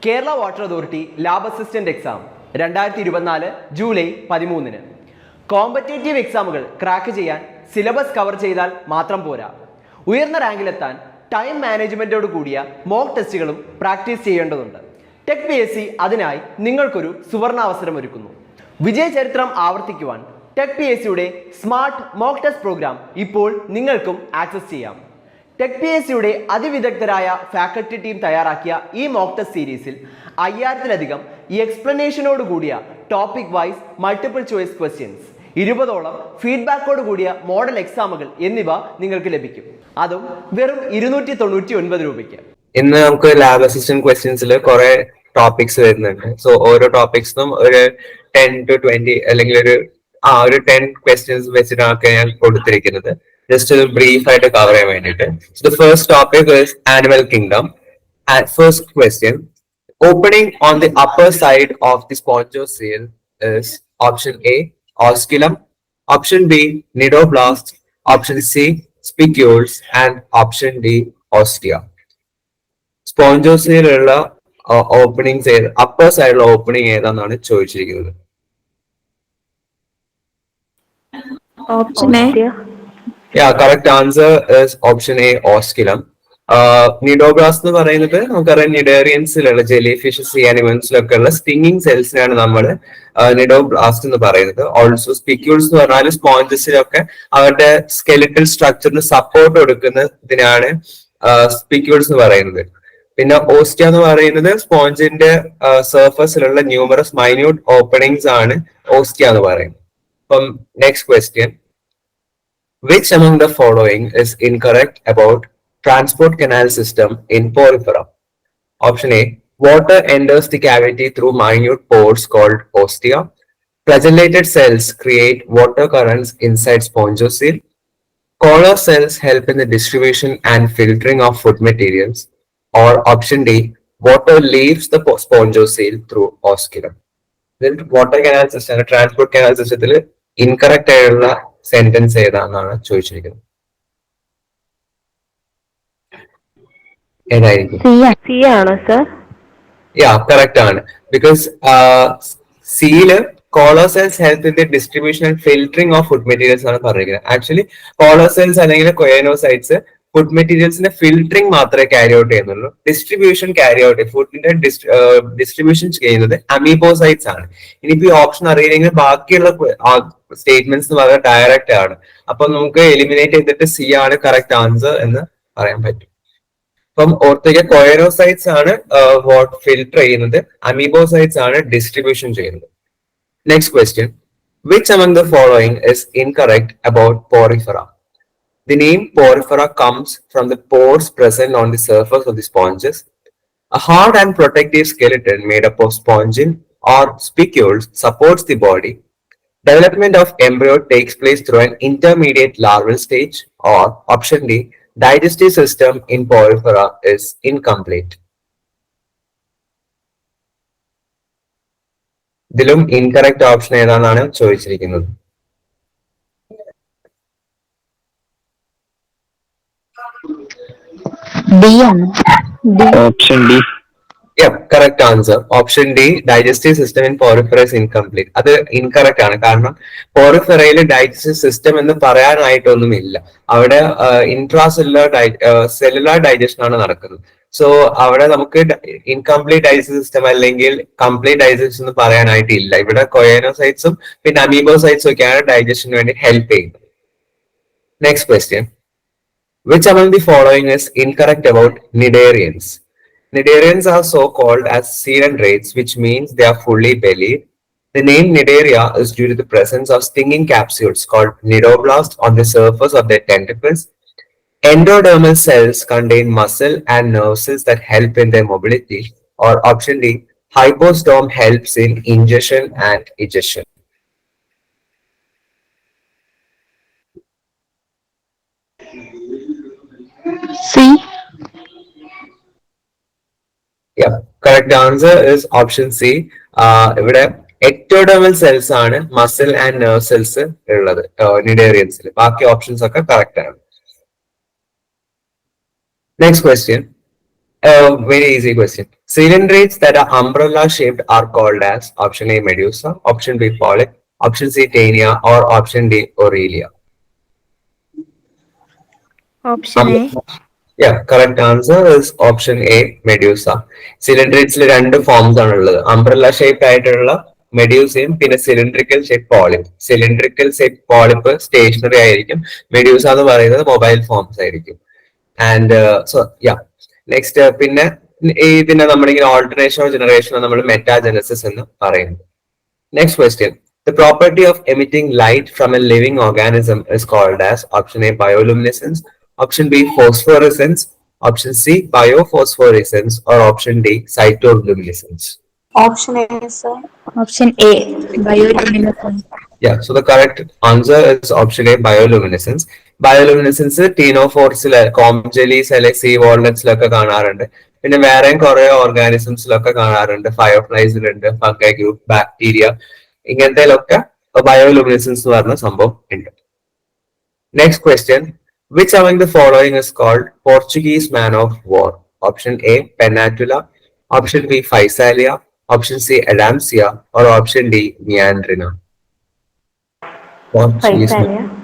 Kerala water authority lab assistant exam 2024 July 13. Competitive എക്സാമുകൾ crack ചെയ്യാൻ syllabus cover ചെയ്താൽ മാത്രം പോരാ. ഉയർന്ന റാങ്കിലെത്താൻ ടൈം മാനേജ്മെന്റോട് കൂടിയ മോക്ക് ടെസ്റ്റുകളും പ്രാക്ടീസ് ചെയ്യേണ്ടതുണ്ട്. ടെക് PSC അതിനായി നിങ്ങൾക്കൊരു സുവർണാവസരം ഒരുക്കുന്നു. വിജയ ചരിത്രം ആവർത്തിക്കുവാൻ ടെക് PSCയുടെ സ്മാർട്ട് മോക്ക് ടെസ്റ്റ് പ്രോഗ്രാം ഇപ്പോൾ നിങ്ങൾക്കും ആക്സസ് ചെയ്യാം. ടെക് PSCയുടെ അതിവിദഗ്ധരായ ഫാക്കൽറ്റി ടീം തയ്യാറാക്കിയ ഈ മോക്ക് ടെസ്റ്റ് സീരീസിൽ 5000-ലധികം ഈ എക്സ്പ്ലനേഷനോട് കൂടിയ topic wise multiple choice questions, 20ഓളം ഫീഡ്ബാക്കോട് കൂടിയ മോഡൽ എക്സാമുകൾ എന്നിവ നിങ്ങൾക്ക് ലഭിക്കും. അതും വെറും 299 രൂപയ്ക്ക്. ഇന്ന് നമുക്ക് ലാബ് അസിസ്റ്റന്റ് ക്വസ്റ്റ്യൻസിൽ കുറെ ടോപ്പിക്സ് വരുന്നുണ്ട്. സോ ഓരോ ടോപ്പിക്സിനും ഒരു 10 to 20 അല്ലെങ്കിൽ ഒരു 10 ക്വസ്റ്റ്യൻസ് വെച്ചിട്ടാണ് ഞാൻ കൊടുത്തിരിക്കുന്നത്. ജസ്റ്റ് ഒരു ബ്രീഫ് ആയിട്ട് കവർ ചെയ്യാൻ വേണ്ടിയിട്ട്. So the first topic is animal kingdom. First question, opening on the upper side of the spongiocele is option A, osculum, option B, nidoblast, option C, spicules, and option D, ostia. Spongiocele ഉള്ള openings upper സൈഡിലുള്ള opening ഏതാണെന്നാണ് ചോദിച്ചിരിക്കുന്നത്. Option A. Yeah, correct answer is option A, osculum. Cnidoblast എന്ന് പറയുന്നത് നമുക്കറിയാം നിഡേറിയൻസിലുള്ള jelly fish, see ആനിമൽസിലൊക്കെ ഉള്ള stinging സെൽസിനാണ് നമ്മൾ cnidoblast എന്ന് പറയുന്നത്. ഓൾസോ സ്പിക്യൂൾസ് എന്ന് പറഞ്ഞാൽ സ്പോഞ്ചസിലൊക്കെ അവരുടെ സ്കെലിറ്റൽ സ്ട്രക്ചറിന് സപ്പോർട്ട് കൊടുക്കുന്നതിനാണ് സ്പിക്യൂൾസ് എന്ന് പറയുന്നത്. പിന്നെ ഓസ്റ്റിയ എന്ന് പറയുന്നത് സ്പോഞ്ചിന്റെ സർഫസിലുള്ള ന്യൂമറസ് മൈന്യൂട്ട് ഓപ്പണിങ്സ് ആണ് ഓസ്റ്റിയ എന്ന് പറയുന്നത്. അപ്പം next question, which among the following is incorrect about transport canal system in porifera? Option A, water enters the cavity through minute pores called ostia. Flagellated cells create water currents inside spongiocele. Collar cells help in the distribution and filtering of food materials. Or option D, water leaves the spongiocele through osculum. Then water canal system, transport canal system incorrect ആയിട്ടുള്ള sentence ഏതാണെന്നാണ് ചോദിച്ചിരിക്കുന്നത്. ഏതായിരിക്കും? C ആണോ sir? Yeah, correct ആണ്. Because സിയില് collar cells help in the distribution and filtering of food materials ആണ് പറഞ്ഞിരിക്കുന്നത്. Actually collar cells അല്ലെങ്കിൽ കൊയനോസൈറ്റ്സ് ഫുഡ് മെറ്റീരിയൽസിന്റെ ഫിൽറ്ററിംഗ് മാത്രമേ ക്യാരി ഔട്ട് ചെയ്യുന്നുള്ളൂ. ഡിസ്ട്രിബ്യൂഷൻ ക്യാരി ഔട്ട് ഫുഡിന്റെ ഡിസ്ട്രിബ്യൂഷൻ ചെയ്യുന്നത് അമീബോസൈറ്റ്സ് ആണ്. ഇനിയിപ്പോ ഈ ഓപ്ഷൻ അറിയില്ലെങ്കിൽ ബാക്കിയുള്ള സ്റ്റേറ്റ്മെന്റ്സ് വളരെ ഡയറക്റ്റ് ആണ്. അപ്പൊ നമുക്ക് എലിമിനേറ്റ് ചെയ്തിട്ട് സി ആണ് കറക്റ്റ് ആൻസർ എന്ന് പറയാൻ പറ്റും. അപ്പം ഓർത്തേക്ക് കൊയനോസൈറ്റ്സ് ആണ് ഫിൽട്ടർ ചെയ്യുന്നത്, അമീബോസൈറ്റ്സ് ആണ് ഡിസ്ട്രിബ്യൂഷൻ ചെയ്യുന്നത്. Next question, which among the following is incorrect about porifera? The name porifera comes from the pores present on the surface of the sponges. A hard and protective skeleton made up of spongin or spicules supports the body. Development of embryo takes place through an intermediate larval stage. Or option D, digestive system in porifera is incomplete. ഇതിലും incorrect option ഏതാണെന്നാണ് ചോദിച്ചിരിക്കുന്നത്. Option D. Yeah, correct answer. Option D, digestive system in porifera is incomplete. അത് incorrect ആണ്. കാരണം പോറിഫെറയിൽ digestive system എന്ന് പറയാനായിട്ടൊന്നുമില്ല. അവിടെ cellular digestion ആണ് നടക്കുന്നത്. So അവിടെ നമുക്ക് ഇൻകംപ്ലീറ്റ് ഡൈജസ്റ്റീവ് സിസ്റ്റം അല്ലെങ്കിൽ കംപ്ലീറ്റ് ഡൈജഷൻ എന്ന് പറയാനായിട്ടില്ല. ഇവിടെ കൊയനോസൈറ്റ്സും പിന്നെ അമീബോസൈറ്റ്സും ഒക്കെയാണ് ഡൈജഷന് വേണ്ടി ഹെൽപ്പ് ചെയ്യുന്നത്. Next question, which among the following is incorrect about cnidarians? Cnidarians are so called as coelentrates, which means they are fully bellied. The name cnidaria is due to the presence of stinging capsules called cnidoblasts on the surface of their tentacles. Endodermal cells contain muscle and nerve cells that help in their mobility. Or option D, hypostome helps in ingestion and egestion. C. Yeah, correct answer is option C. ഇവിടെ ectodermal cells ആണ് muscle and nerve cells ഉള്ളത് നിഡേറിയൻസിൽ. ബാക്കി options ഒക്കെ correct ആണ്. Next question. Very easy question. Cylindrids that are umbrella shaped are called as option A Medusa, option B Polyp, option C Tania, or option D Aurelia. Option A. Yeah, correct answer is option A Medusa. Cylindridsൽ രണ്ട് forms ആണുള്ളത്. Umbrella shape ആയിട്ടുള്ള മെഡ്യൂസയും പിന്നെ cylindrical shape polyp. Cylindrical shape polyp stationary ആയിരിക്കും. Medusa എന്ന് പറയുന്നത് mobile forms ആയിരിക്കും. And so yeah next പിന്നെ ഇതിനെ നമ്മളിങ്ങനെ ഓൾട്ടർനേഷനോ ജനറേഷനോ നമ്മൾ മെറ്റാജനസിസ് എന്ന് പറയുന്നു. Next question. The property of emitting light from a living organism is called as option A bioluminescence, option B phosphorescence, option C biophosphorescence, or option D cytoluminescence. Option A, sir. Option A. Bioluminescence. Yeah, so the correct answer is option A bioluminescence. Bioluminescence ടീനോഫോർസിലെ കോംജലീസ് അല്ലെ see വാൾനട്ട്സിലൊക്കെ കാണാറുണ്ട്. പിന്നെ വേറെയും കുറെ ഓർഗാനിസംസിലൊക്കെ കാണാറുണ്ട്. ഫയർഫ്ലൈസിലുണ്ട്, fungi group, bacteria, ഇങ്ങനത്തേലൊക്കെ bioluminescence എന്ന് പറഞ്ഞ സംഭവം ഉണ്ട്. Next question. Which among the following is called Portuguese man of war? Option A Pennatula, option B Physalia, option C Adamsia, or option D Meandrina. Portuguese man.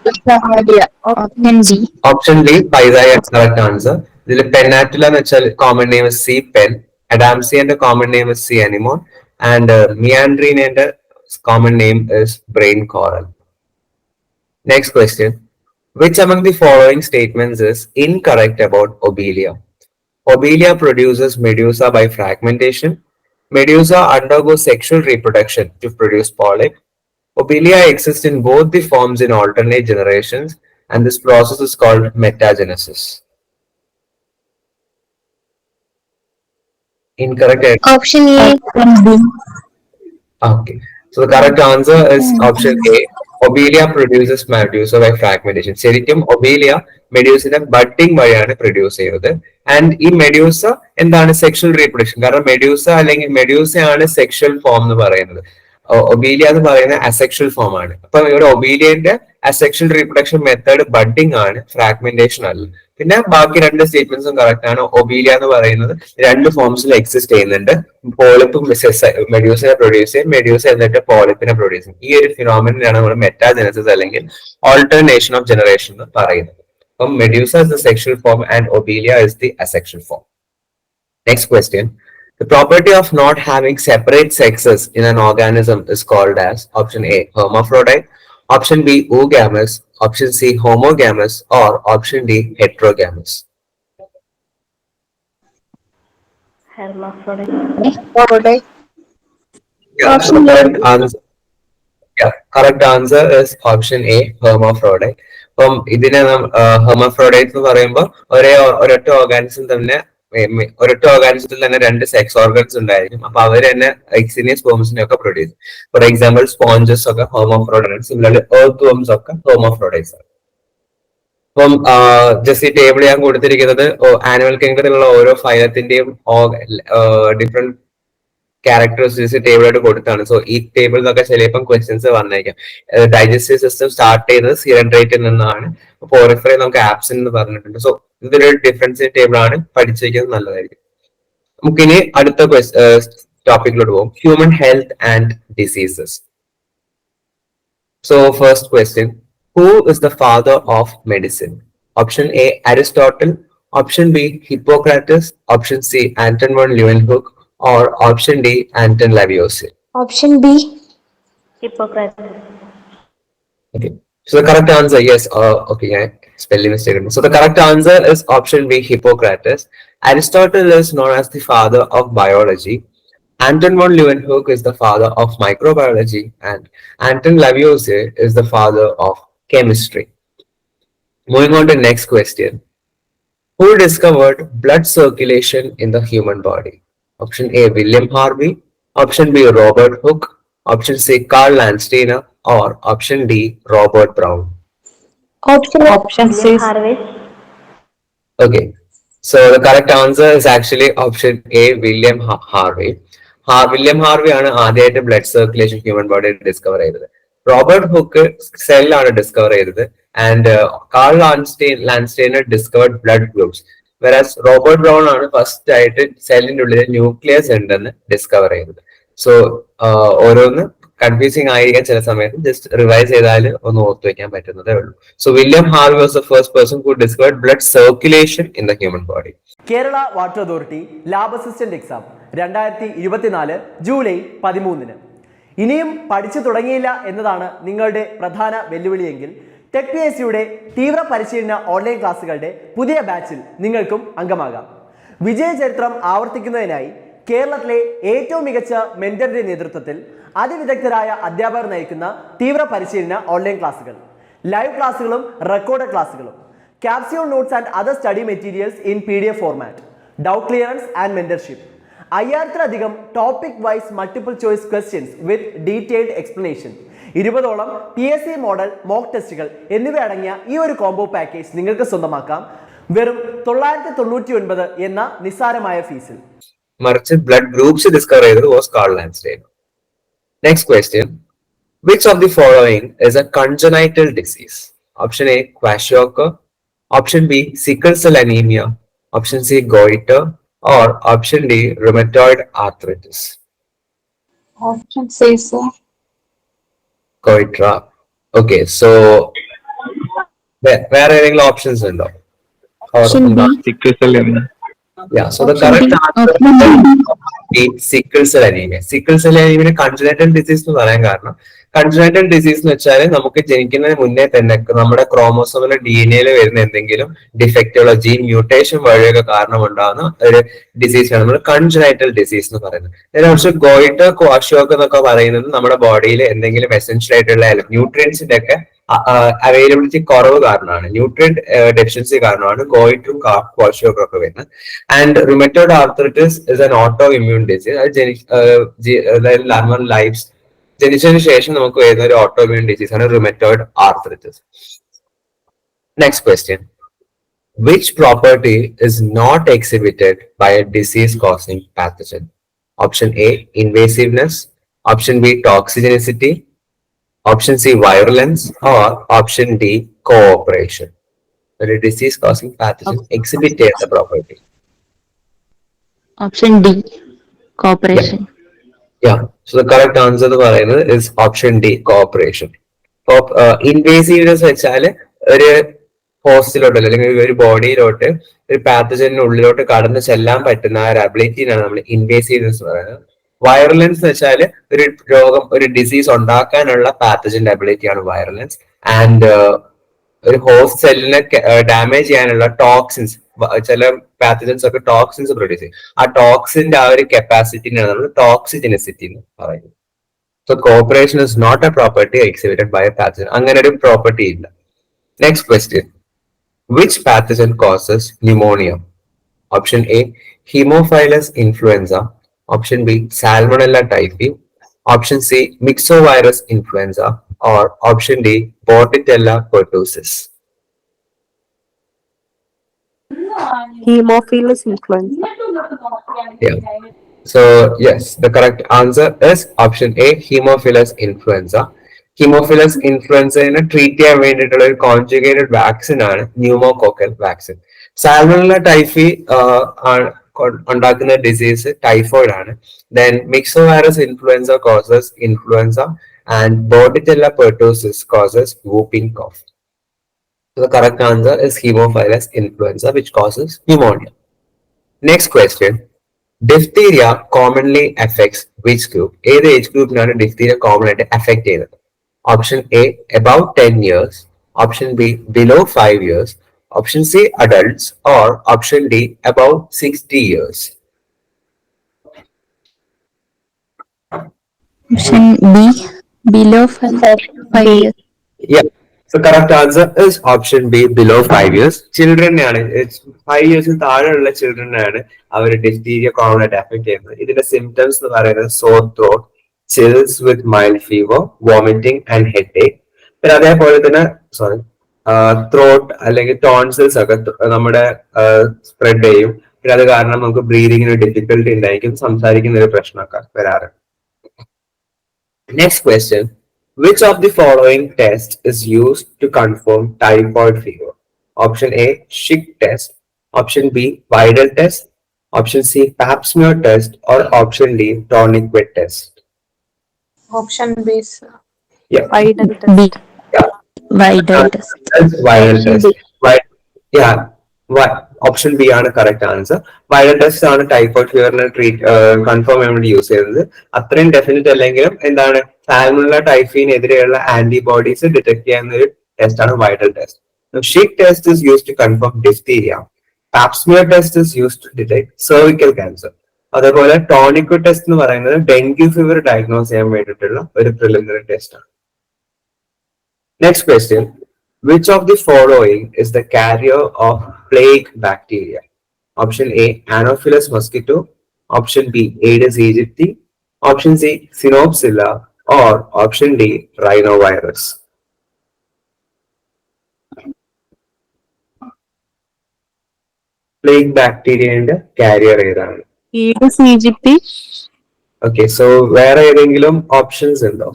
Option D. Option D Physalia is correct answer. ഇതിൽ Pennatula എന്ന് വെച്ചാൽ common name is C pen, Adamsia common name is C anemone, and Meandrina common name is brain coral. Next question. Which among the following statements is incorrect about Obelia? Obelia produces medusa by fragmentation. Medusa undergoes sexual reproduction to produce polyp. Obelia exists in both the forms in alternate generations, and this process is called metagenesis. Incorrect. Option A. Okay. So the correct answer is option A. Obelia produces medusa by fragmentation. ശരിക്കും Obelia മെഡ്യൂസിനെ budding വഴിയാണ് produce ചെയ്യുന്നത്. And ഈ medusa എന്താണ് sexual reproduction. കാരണം medusa അല്ലെങ്കിൽ മെഡ്യൂസയാണ് sexual form എന്ന് പറയുന്നത്. Obelia എന്ന് പറയുന്ന അസെക്ഷൽ ഫോം ആണ്. അപ്പൊ ഇവിടെ ഒബീലിയന്റെ അസെക്ഷൽ റീപ്രൊഡക്ഷൻ മെത്തേഡ് ബഡ്ഡിംഗ് ആണ്, ഫ്രാഗ്മെന്റേഷൻ അല്ല. പിന്നെ ബാക്കി രണ്ട് സ്റ്റേറ്റ്മെന്റ്സും കറക്റ്റ് ആണ്. ഒബീലിയ എന്ന് പറയുന്നത് രണ്ട് ഫോംസിൽ എക്സിസ്റ്റ് ചെയ്യുന്നുണ്ട്. പോളിപ്പും മെഡ്യൂസിനെ പ്രൊഡ്യൂസ് ചെയ്യും, മെഡ്യൂസ് എന്നിട്ട് പോളിപ്പിനെ പ്രൊഡ്യൂസ് ചെയ്യും. ഈ ഒരു ഫിനോമിനാണ് നമ്മൾ മെറ്റാജനസിസ് അല്ലെങ്കിൽ ഓൾട്ടർനേഷൻ ഓഫ് ജനറേഷൻ എന്ന് പറയുന്നത്. അപ്പം medusa is the sexual form and Obelia is the asexual form. Next question. The property of not having separate sexes in an organism is called as option A hermaphrodite, option B oogamous, option C homogamous, or option D heterogamous. Hermaphrodite. Correct answer is option A hermaphrodite. അപ്പം ഇതിനെ hermaphrodite എന്ന് പറയുമ്പോൾ ഒരൊറ്റ organism തന്നെ ഒരൊറ്റ ഓർഗാനിസത്തിൽ തന്നെ രണ്ട് sex organs ഉണ്ടായിരിക്കും. അപ്പൊ അവർ തന്നെ എക്സിനെയും സ്പോംസിനെ ഒക്കെ പ്രൊഡ്യൂസ് ചെയ്യും. ഫോർ എക്സാമ്പിൾ സ്പോഞ്ചസ് ഒക്കെ ഹോമോഫ്രോഡൈറ്റ്, സിമിലർലി എർത്ത് വർംസ് ഒക്കെ ഹോമോഫ്രോഡൈറ്റ്സ് ആണ്. അപ്പം ജസ്റ്റ് ഈ ടേബിൾ ഞാൻ കൊടുത്തിരിക്കുന്നത് ആനിമൽ കിങ്ഡത്തിലുള്ള ഓരോ ഫൈലത്തിന്റെയും ഡിഫറെന്റ് ക്യാരക്ടറിസ്റ്റിക്സ് ടേബിളായിട്ട് കൊടുത്താണ്. സോ ഈ ടേബിളിൽ നിന്നൊക്കെ ചിലപ്പം ക്വസ്റ്റ്യൻസ് വന്നേക്കാം. ഡൈജസ്റ്റീവ് സിസ്റ്റം സ്റ്റാർട്ട് ചെയ്യുന്നത് സിലിണ്ടറേറ്റിൽ നിന്നാണ്. പോറിഫറി നമുക്ക് ആബ്സെന്റ് എന്ന് പറഞ്ഞിട്ടുണ്ട്. സോ ഇതൊരു ഡിഫറൻസ് ടേബിൾ ആണ്, പഠിച്ചിരിക്കുന്നത് നല്ലതായിരിക്കും. നമുക്കിനി അടുത്ത ടോപ്പിക്കിലോട്ട് പോകും. Human health and diseases. So first question. Who is the father of medicine? Option A Aristotle, option B Hippocrates, option C Anton von Leeuwenhoek, or option D Anton Lavoisier. Option B. Hippocrates. Okay. So the correct answer, yes. Okay, yeah, spelling mistake. So the correct answer is option B Hippocrates. Aristotle is known as the father of biology. Anton von Leeuwenhoek is the father of microbiology, and Anton Lavoisier is the father of chemistry. Moving on to the next question. Who discovered blood circulation in the human body? Option A William Harvey, option B Robert Hooke, option C Karl Landsteiner, or option D Robert Brown. Option C. Harvey. Okay, so the correct answer is actually option A William Harvey. William Harvey ആണ് ആദ്യമായിട്ട് blood circulation human ബോഡിയിൽ discover ചെയ്തത്. Robert Hooke സെല്ലാണ് discover ചെയ്തത്. And Karl Landsteiner discovered blood groups. Whereas Robert Brown ആണ് first ആയിട്ട് സെല്ലിന്റെ ഉള്ളിൽ ന്യൂക്ലിയസ് ഉണ്ടെന്ന് ഡിസ്കവർ ചെയ്തത്. സോ ഓരോന്ന് കൺഫ്യൂസിങ് ആയിരിക്കാൻ ചില സമയത്ത് ജസ്റ്റ് റിവൈസ് ചെയ്താൽ ഒന്ന് ഓർത്തു വെക്കാൻ പറ്റുന്നതേ ഉള്ളൂ. So William Harvey was the first person who discovered blood circulation in the human body. Kerala water authority lab assistant exam 2024 July 13. ഇനിയും പഠിച്ചു തുടങ്ങിയില്ല എന്നതാണ് നിങ്ങളുടെ പ്രധാന വെല്ലുവിളിയെങ്കിൽ ടെക് PSCയുടെ തീവ്ര പരിശീലന ഓൺലൈൻ ക്ലാസ്സുകളുടെ പുതിയ ബാച്ചിൽ നിങ്ങൾക്കും അംഗമാകാം. വിജയചരിത്രം ആവർത്തിക്കുന്നതിനായി കേരളത്തിലെ ഏറ്റവും മികച്ച മെന്ററുടെ നേതൃത്വത്തിൽ അതിവിദഗ്ധരായ അധ്യാപകർ നയിക്കുന്ന തീവ്ര പരിശീലന ഓൺലൈൻ ക്ലാസ്സുകൾ, ലൈവ് ക്ലാസ്സുകളും റെക്കോർഡഡ് ക്ലാസ്സുകളും, capsule notes and other study materials in PDF format, doubt clearance and mentorship, 5000-ലധികം topic wise multiple choice questions with detailed explanation, 20ഓളം PSC മോഡൽ മോക്ക് ടെസ്റ്റുകൾ എന്നിവ അടങ്ങിയ ഈ ഒരു കോംബോ പാക്കേജ് നിങ്ങൾക്ക് സ്വന്തമാക്കാം വെറും 999 എന്ന നിസ്സാരമായ ഫീസിൽ. മറിച്ച് ബ്ലഡ് ഗ്രൂപ്പ്സ് ഡിസ്കവർ ചെയ്തത് was Karl Landsteiner. Next question, which of the following is a congenital disease? Option A, kwashiorkor. Option B, sickle cell anemia. Option C, goiter. Or option D, rheumatoid arthritis. Option C, sir. Goiter. Okay, so where are options undo? Option B. Sickle cell anemia. Yeah, so the correct answer is sickle cell anemia. Sickle cell anemia congenital disease എന്ന് പറയാൻ കാരണം congenital disease എന്ന് വെച്ചാൽ നമുക്ക് ജനിക്കുന്നതിന് മുന്നേ തന്നെ നമ്മുടെ ക്രോമോസോമിലെ DNA വരുന്ന എന്തെങ്കിലും ഡിഫക്റ്റുകളോ ജീൻ മ്യൂട്ടേഷൻ വഴിയൊക്കെ കാരണമുണ്ടാകുന്ന ഒരു ഡിസീസാണ് നമ്മൾ കൺജനൈറ്റൽ ഡിസീസ് എന്ന് പറയുന്നത്. പക്ഷേ ഗോയിറ്റർ ക്വാഷിയോക്കർ എന്നൊക്കെ പറയുന്നത് നമ്മുടെ ബോഡിയിൽ എന്തെങ്കിലും എസെൻഷ്യൽ ആയിട്ടുള്ള ന്യൂട്രിയൻസിന്റെ ഒക്കെ അവൈലബിലിറ്റി കുറവ് കാരണമാണ്, ന്യൂട്രിയന്റ് ഡെഫിഷ്യൻസി കാരണമാണ് ഗോയിറ്ററും ക്വാഷിയോക്കറും ഒക്കെ വരുന്നത്. And rheumatoid arthritis is an auto immune disease. അത് ലൈഫ് ജനിച്ചതിന് ശേഷം നമുക്ക് വരുന്ന ഒരു ഓട്ടോ ഇമ്മ്യൂൺ ഡിസീസ് ആണ് rheumatoid arthritis. Next question, which property is not exhibited by a disease causing pathogen? Option A, invasiveness. Option B, toxigenicity. Option C, virulence. Or option D, cooperation. A disease causing pathogen exhibit the property. Option D, cooperation. Yeah, so the correct answer is option D, cooperation. Invasiveness വെച്ചാല് ഒരു ഹോസ്റ്റിലോട്ട് അല്ലെങ്കിൽ ഒരു ബോഡിയിലോട്ട് ഒരു പാത്തജന് ഉള്ളിലോട്ട് കടന്ന് ചെല്ലാൻ പറ്റുന്ന ആ ഒരു അബിലിറ്റിനാണ് നമ്മൾ ഇൻവേസീവ്നെസ് പറയുന്നത്. വൈറലൻസ് എന്ന് വെച്ചാൽ ഒരു രോഗം, ഒരു ഡിസീസ് ഉണ്ടാക്കാനുള്ള പാത്തജന്റെ അബിലിറ്റിയാണ് വൈറലൻസ്. ആൻഡ് ഒരു ഹോസ്റ്റ് സെല്ലിനെ ഡാമേജ് ചെയ്യാനുള്ള ടോക്സിൻസ്, ചില പാത്തജൻസ് ഒക്കെ ടോക്സിൻസ് പ്രൊഡ്യൂസ് ചെയ്യും. ആ ടോക്സിന്റെ ആ ഒരു കപ്പാസിറ്റിനാണ് നമ്മൾ ടോക്സിജനിസിറ്റി എന്ന് പറയുന്നത്. So cooperation is not a property exhibited by a pathogen. അങ്ങനെ ഒരു പ്രോപ്പർട്ടി ഇല്ല. Next question, which pathogen causes pneumonia? Option A, Haemophilus influenza. Option B, Salmonella typhi. Option C, Myxovirus influenza. Or option D, Bordetella pertussis. Haemophilus influenza. Yeah. So yes, the correct answer is option A, Haemophilus influenza. Haemophilus influenza treat ചെയ്യാൻ വേണ്ടിയിട്ടുള്ള ഒരു conjugated vaccine ആണ് pneumococcal vaccine. Salmonella typhi ഉണ്ടാക്കുന്ന disease typhoid ആണ്. Then myxovirus influenza causes influenza and Bordetella pertussis causes whooping cough. So the correct answer is Haemophilus influenza, which causes pneumonia. Next question, diphtheria commonly affects which group? ഏത് age ഗ്രൂപ്പിനാണ് diphtheria common ആയിട്ട് affect ചെയ്യുന്നത്? Option A, about 10 years. Option B, below 5 years. Option C, adults. Or option D, about 60 years. Option B, below 5 years. Yeah. So correct answer is option B, below 5 years. Children ആണ്, 5 years താഴെയുള്ള children ആണ് അവർ diphtheria common ആയിട്ട് affect ചെയ്യുന്നത്. ഇതിന്റെ symptoms എന്ന് പറയുന്നത് sore throat, chills with mild fever, vomiting and headache. പിന്നെ അതേപോലെ തന്നെ ത്രോട്ട് അല്ലെങ്കിൽ ടോൺസിൽസ് ഒക്കെ നമ്മുടെ സ്പ്രെഡ് ചെയ്യും. പിന്നെ അത് കാരണം നമുക്ക് ബ്രീതിങ്ങിന് ഡിഫിക്കൽട്ടി ഉണ്ടായിരിക്കും, സംസാരിക്കുന്ന ഒരു പ്രശ്നമൊക്കെ വരാറുണ്ട്. Next question, which of the following test is used to confirm typhoid fever? Option A, Schick test. Option B, Vidal test. Option C, Pap smear test, or option D, tourniquet test. Option B, sir. Yeah, Vidal B. test. yeah. Vidal test. That's viral Option test. B. Yeah, option B ആണ് correct answer. Viral test ആണ് typhoid ഫീവറിനെ confirm ചെയ്യാൻ വേണ്ടി use ചെയ്യുന്നത്. അത്രയും definite അല്ലെങ്കിലും എന്താണ് സാൽമണല്ല ടൈഫീനെതിരെയുള്ള antibodies detect ചെയ്യുന്ന ഒരു ടെസ്റ്റ് ആണ് viral test. Sheet test is use to confirm diphtheria. Pap smear test is use to detect cervical cancer. അതേപോലെ ടോണിക്വറ്റ് ടെസ്റ്റ് എന്ന് പറയുന്നത് ഡെങ്കു ഫീവർ ഡയഗ്നോസ് ചെയ്യാൻ വേണ്ടിയിട്ടുള്ള ഒരു പ്രിലിമിനറി ടെസ്റ്റ് ആണ്. Next question. Which of the following is the carrier of plague bacteria? Option A, Anopheles mosquito. Option B, Aedes aegypti. Option C, Synopsilla. Or option D, rhinovirus. Plague bacteria and carrier ഏതാണ്? Aedes aegypti. Okay, so വേറെ ഏതെങ്കിലും options ഉണ്ടോ?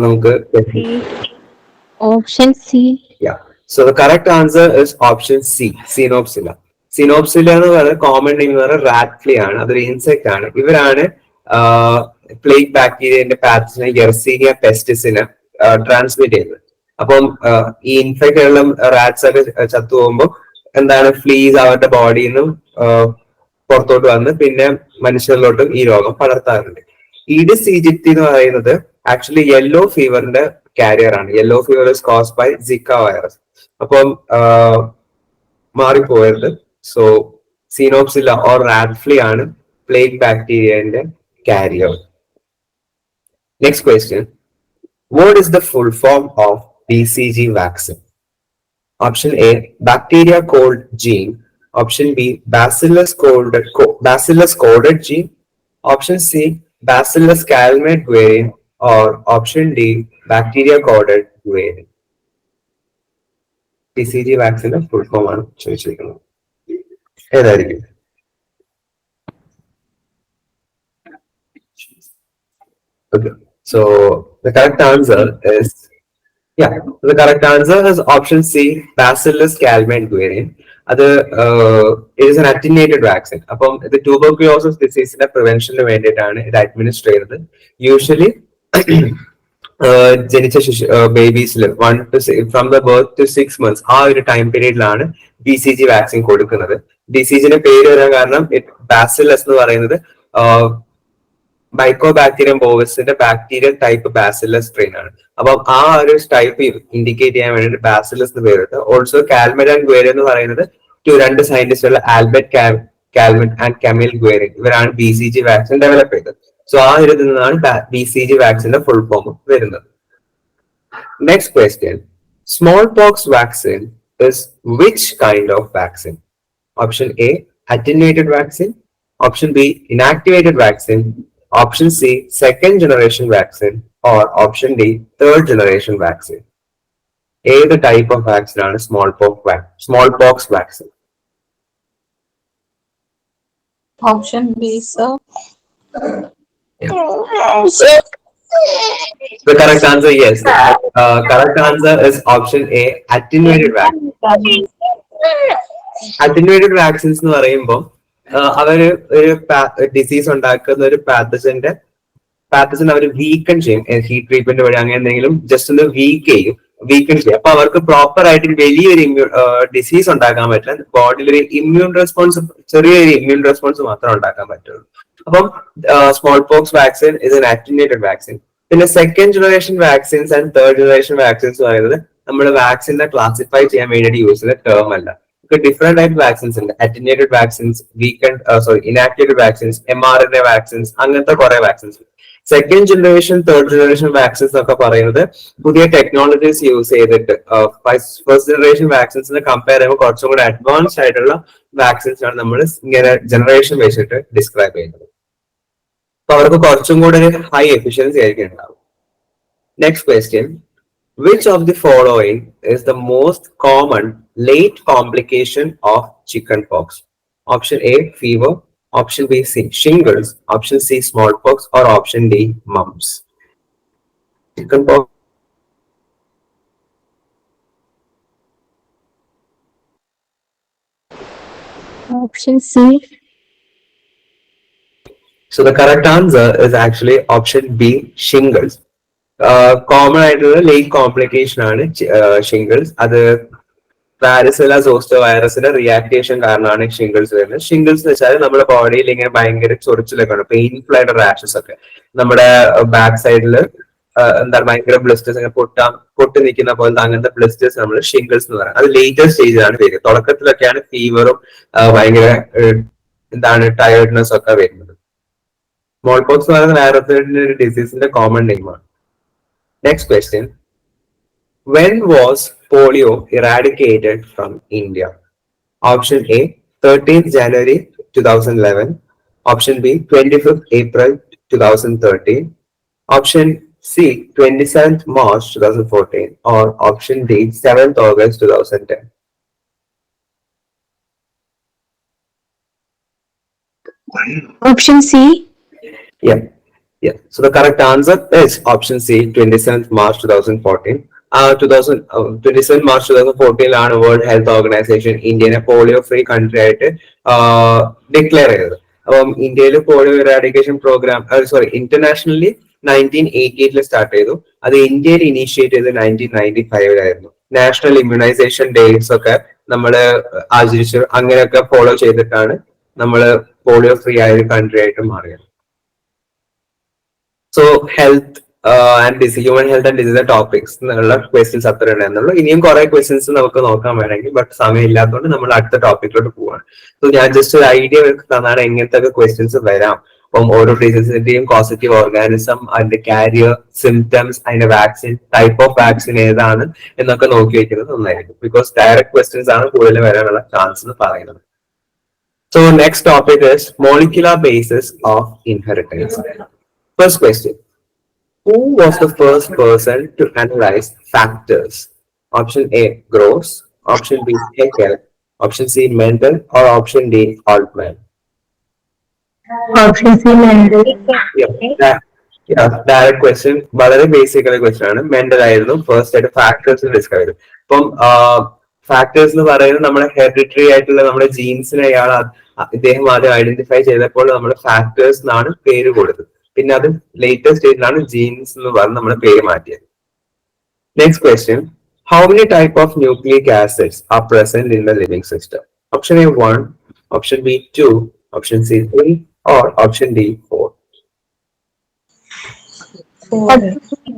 നമുക്ക് Option C. Yeah. So the correct answer is option C, Synopsilla. Synopsilla എന്ന് പറയുന്നത് common name എന്ന് പറയുന്നത് rat flea ആണ്. അതൊരു ഇൻസെക്ട് ആണ്. ഇവരാണ് പ്ലേഗ് ബാക്ടീരിയന്റെ പാത്തജനെ യെർസീനിയ പെസ്റ്റിസിന് ട്രാൻസ്മിറ്റ് ചെയ്യുന്നത്. അപ്പം ഈ ഇൻഫെക്ട് ഉള്ള റാറ്റ്സ് ഒക്കെ ചത്തു പോകുമ്പോൾ എന്താണ് ഫ്ലീസ് അവരുടെ ബോഡിയിൽ നിന്നും പുറത്തോട്ട് വന്ന് പിന്നെ മനുഷ്യരിലോട്ടും ഈ രോഗം പടർത്താറുണ്ട്. ഈഡിസ് ഈജിപ്തി എന്ന് പറയുന്നത് ആക്ച്വലി യെല്ലോ ഫീവറിന്റെ കാരിയർ ആണ്. Yellow fever is caused by Zika virus. അപ്പം മാറിപ്പോയത്. So Xenopsylla or rat flea ആണ് പ്ലേഗ് ബാക്ടീരിയന്റെ carrier. Next question. What is the full form of BCG vaccine? Option A, bacteria called gene. Option B, bacillus coded gene. Option C, Bacillus calmette variant. Or option D, bacteria coded variant. BCG vaccine full form ആണ് ചോദിച്ചിരിക്കുന്നത്. ഏതായിരിക്കും? Okay, so the correct answer is option C, Bacillus calmette variant. അത് it is an attenuated vaccine. അപ്പം ഇത് tuberculosis ഡിസീസിന്റെ പ്രിവെൻഷന് വേണ്ടിയിട്ടാണ് ഇത് administer ചെയ്യുന്നത്. Usually ജനിച്ച ബേബീസിൽ from the birth to 6 months ആ ഒരു ടൈം പീരീഡിലാണ് BCG വാക്സിൻ കൊടുക്കുന്നത്. BCGന്റെ പേര് വരാൻ കാരണം ബാസിലസ് എന്ന് പറയുന്നത് മൈക്കോബാക്ടീരിയം ബോവസിന്റെ ബാക്ടീരിയൽ ടൈപ്പ് ബാസിലസ് സ്ട്രെയിൻ ആണ്. അപ്പം ആ ഒരു ടൈപ്പ് ഇൻഡിക്കേറ്റ് ചെയ്യാൻ വേണ്ടിയിട്ട് ബാസിലസ് എന്ന് പേരിട്ട്. ഓൾസോ കാൽമെറ്റ് ആൻഡ് ഗ്വേരിൻ എന്ന് പറയുന്നത് രണ്ട് സയന്റിസ്റ്റുകൾ ആൽബർട്ട് കാൽമെറ്റ് ആൻഡ് കെമിൽ ഗ്വേരിൻ ഇവരാണ് BCG വാക്സിൻ ഡെവലപ്പ് ചെയ്തത്. സോ ആ ഒരു ഇതിൽ നിന്നാണ് BCG വാക്സിന്റെ ഫുൾ ഫോം വരുന്നത്. Next question. Small pox vaccine is which kind of vaccine? Option A, attenuated vaccine. Option B, inactivated vaccine. Option C, second generation vaccine. Or option D, third generation vaccine. ഏത് type of vaccine ആണ് small pox vaccine? Option B, sir. The correct answer, yes. Correct answer is option A, attenuated vaccine. Attenuated vaccines എന്ന് പറയുമ്പോൾ അവര് ഒരു disease ഉണ്ടാക്കുന്ന ഒരു pathogen അവർ വീക്കൺ ചെയ്യും. Heat treatment വഴി അങ്ങനെ എന്തെങ്കിലും ജസ്റ്റ് ഒന്ന് വീക്കൺ ചെയ്യും. അപ്പൊ അവർക്ക് പ്രോപ്പർ ആയിട്ട് വലിയൊരു ഡിസീസ് ഉണ്ടാക്കാൻ പറ്റില്ല. ബോഡിയിൽ ഒരു ഇമ്മ്യൂൺ റെസ്പോൺസ്, ചെറിയൊരു ഇമ്മ്യൂൺ റെസ്പോൺസ് മാത്രമേ ഉണ്ടാക്കാൻ പറ്റുള്ളൂ. അപ്പം smallpox vaccine is an attenuated vaccine. പിന്നെ second generation vaccines and third generation vaccines പറയുന്നത് നമ്മൾ വാക്സിനെ ക്ലാസിഫൈ ചെയ്യാൻ വേണ്ടിയിട്ട് യൂസ് ചെയ്യുന്ന ടേം അല്ല. ഡിഫറെന്റ് ടൈപ്പ് വാക്സിൻസ് ഉണ്ട്. Attenuated vaccines, inactivated vaccines, mRNA vaccines, അങ്ങനത്തെ കുറെ vaccines. Second generation, third generation vaccines ഒക്കെ പറയുന്നത് പുതിയ ടെക്നോളജീസ് യൂസ് ചെയ്തിട്ട് ഫസ്റ്റ് ജനറേഷൻ വാക്സിൻസിനെ കമ്പയർ ചെയ്യുമ്പോൾ കുറച്ചും കൂടെ അഡ്വാൻസ്ഡ് ആയിട്ടുള്ള വാക്സിൻസ് ആണ് നമ്മൾ ഇങ്ങനെ ജനറേഷൻ വെച്ചിട്ട് ഡിസ്ക്രൈബ് ചെയ്യുന്നത്. അപ്പൊ അവർക്ക് കുറച്ചും കൂടെ ഒരു ഹൈ എഫിഷ്യൻസി ആയിരിക്കും ഉണ്ടാവും. Next question. Which of the following is the most common late complication of chickenpox? Option A, fever. Option B, shingles. Option C, smallpox. Or option D, mumps. Chickenpox. Option C. So the correct answer is actually option B, shingles. Common ആയിട്ടുള്ള ലേക്ക് complication ആണ് shingles. അത് വാരിസെല സോസ്റ്റോ വൈറസിന്റെ റിയാക്ടേഷൻ കാരണമാണ് shingles വരുന്നത്. Shingles എന്ന് വെച്ചാൽ നമ്മുടെ ബോഡിയിൽ ഇങ്ങനെ ഭയങ്കര ചൊറിച്ചിലൊക്കെ ഉണ്ട്, പെയിൻഫുൾ ആയിട്ട് റാഷസ് ഒക്കെ നമ്മുടെ ബാക്ക് സൈഡിൽ എന്താണ് ഭയങ്കര ബ്ലിസ്റ്റേഴ്സ് അങ്ങനെ പൊട്ടി നിൽക്കുന്ന പോലത്തെ അങ്ങനത്തെ ബ്ലിസ്റ്റേഴ്സ് നമ്മൾ ഷിംഗിൾസ് എന്ന് പറയുന്നത്. അത് ലേറ്റർ സ്റ്റേജിലാണ് വരിക. തുടക്കത്തിലൊക്കെയാണ് ഫീവറും ഭയങ്കര എന്താണ് ടയർഡ്നെസ് ഒക്കെ വരുന്നത്. സ്മോൾ പോക്സ് എന്ന് പറയുന്ന വൈറസിന്റെ ഒരു ഡിസീസിന്റെ common നെയിമാണ്. Next question. When was polio eradicated from India? Option A, 13th January 2011. Option B, 25th April 2013. Option C, 27th March 2014. Or option D, 7th August 2010. Option C. Yeah. Yeah. So the correct answer is option C, 27th March 2014. 27th March 2014 ആണ് World Health Organization ഇന്ത്യനെ polio free country ആയിട്ട് declare ചെയ്തത്. അപ്പം ഇന്ത്യയിൽ polio eradication program internationally 1988 start ചെയ്തു. അത് ഇന്ത്യയിൽ initiate ചെയ്ത് 1995 നാഷണൽ ഇമ്മ്യൂണൈസേഷൻ ഡേറ്റ്സ് ഒക്കെ നമ്മൾ ആചരിച്ച് അങ്ങനെയൊക്കെ ഫോളോ ചെയ്തിട്ടാണ് നമ്മൾ പോളിയോ ഫ്രീ ആയ ഒരു കൺട്രി ആയിട്ട് മാറിയത്. So health and disease, human health and disease topics എന്നുള്ള ക്വസ്റ്റ്യൻസ് അത്ര ഉണ്ടായിരുന്നുള്ളൂ. ഇനിയും കുറെ ക്വസ്റ്റ്യൻസ് നമുക്ക് നോക്കാൻ വേണമെങ്കിൽ, ബട്ട് സമയം ഇല്ലാത്തതുകൊണ്ട് നമ്മൾ അടുത്ത ടോപ്പിക്കിലോട്ട് പോവാണ്. സോ ഞാൻ ജസ്റ്റ് ഒരു ഐഡിയ തന്നാണ് എങ്ങനത്തെ ക്വസ്റ്റ്യൻസ് വരാം. അപ്പം ഓരോ ഡിസീസിന്റെയും കോസറ്റീവ് ഓർഗാനിസം, അതിന്റെ കാരിയർ, സിംറ്റംസ്, അതിന്റെ വാക്സിൻ, ടൈപ്പ് ഓഫ് വാക്സിൻ ഏതാണ് എന്നൊക്കെ നോക്കി വെക്കുന്നത് നന്നായിരിക്കും. ബിക്കോസ് ഡയറക്റ്റ് ക്വസ്റ്റ്യൻസ് ആണ് കൂടുതൽ വരാനുള്ള ചാൻസ് എന്ന് പറയുന്നത്. So next topic is molecular basis of inheritance. First question. Who was the first person to analyze factors? Option A, Gross. Option B, Haeckel. Option C, Mendel. Or option D, Altman. Option C. Mendel. Direct question. വളരെ basic ആയ question ആണ്. Mendel ആയിരുന്നു first ആയിട്ട് factors discover ചെയ്തത്. അപ്പം factors എന്ന് പറയുന്നത് നമ്മുടെ ഹെറിഡിറ്ററി ആയിട്ടുള്ള നമ്മുടെ ജീൻസിനെ ഇദ്ദേഹം ആദ്യം ഐഡന്റിഫൈ ചെയ്തപ്പോൾ നമ്മൾ ഫാക്ടേഴ്സ് എന്നാണ് പേര് കൊടുത്തത്. പിന്നെ അത് ലേറ്റർ സ്റ്റേജിലാണ് ജീൻസ് എന്ന് പറഞ്ഞ് നമ്മൾ പേര് മാറ്റിയത്. Next question. How many type of nucleic acids are present in the living system? Option A 1, option B 2, option C 3 or option D 4.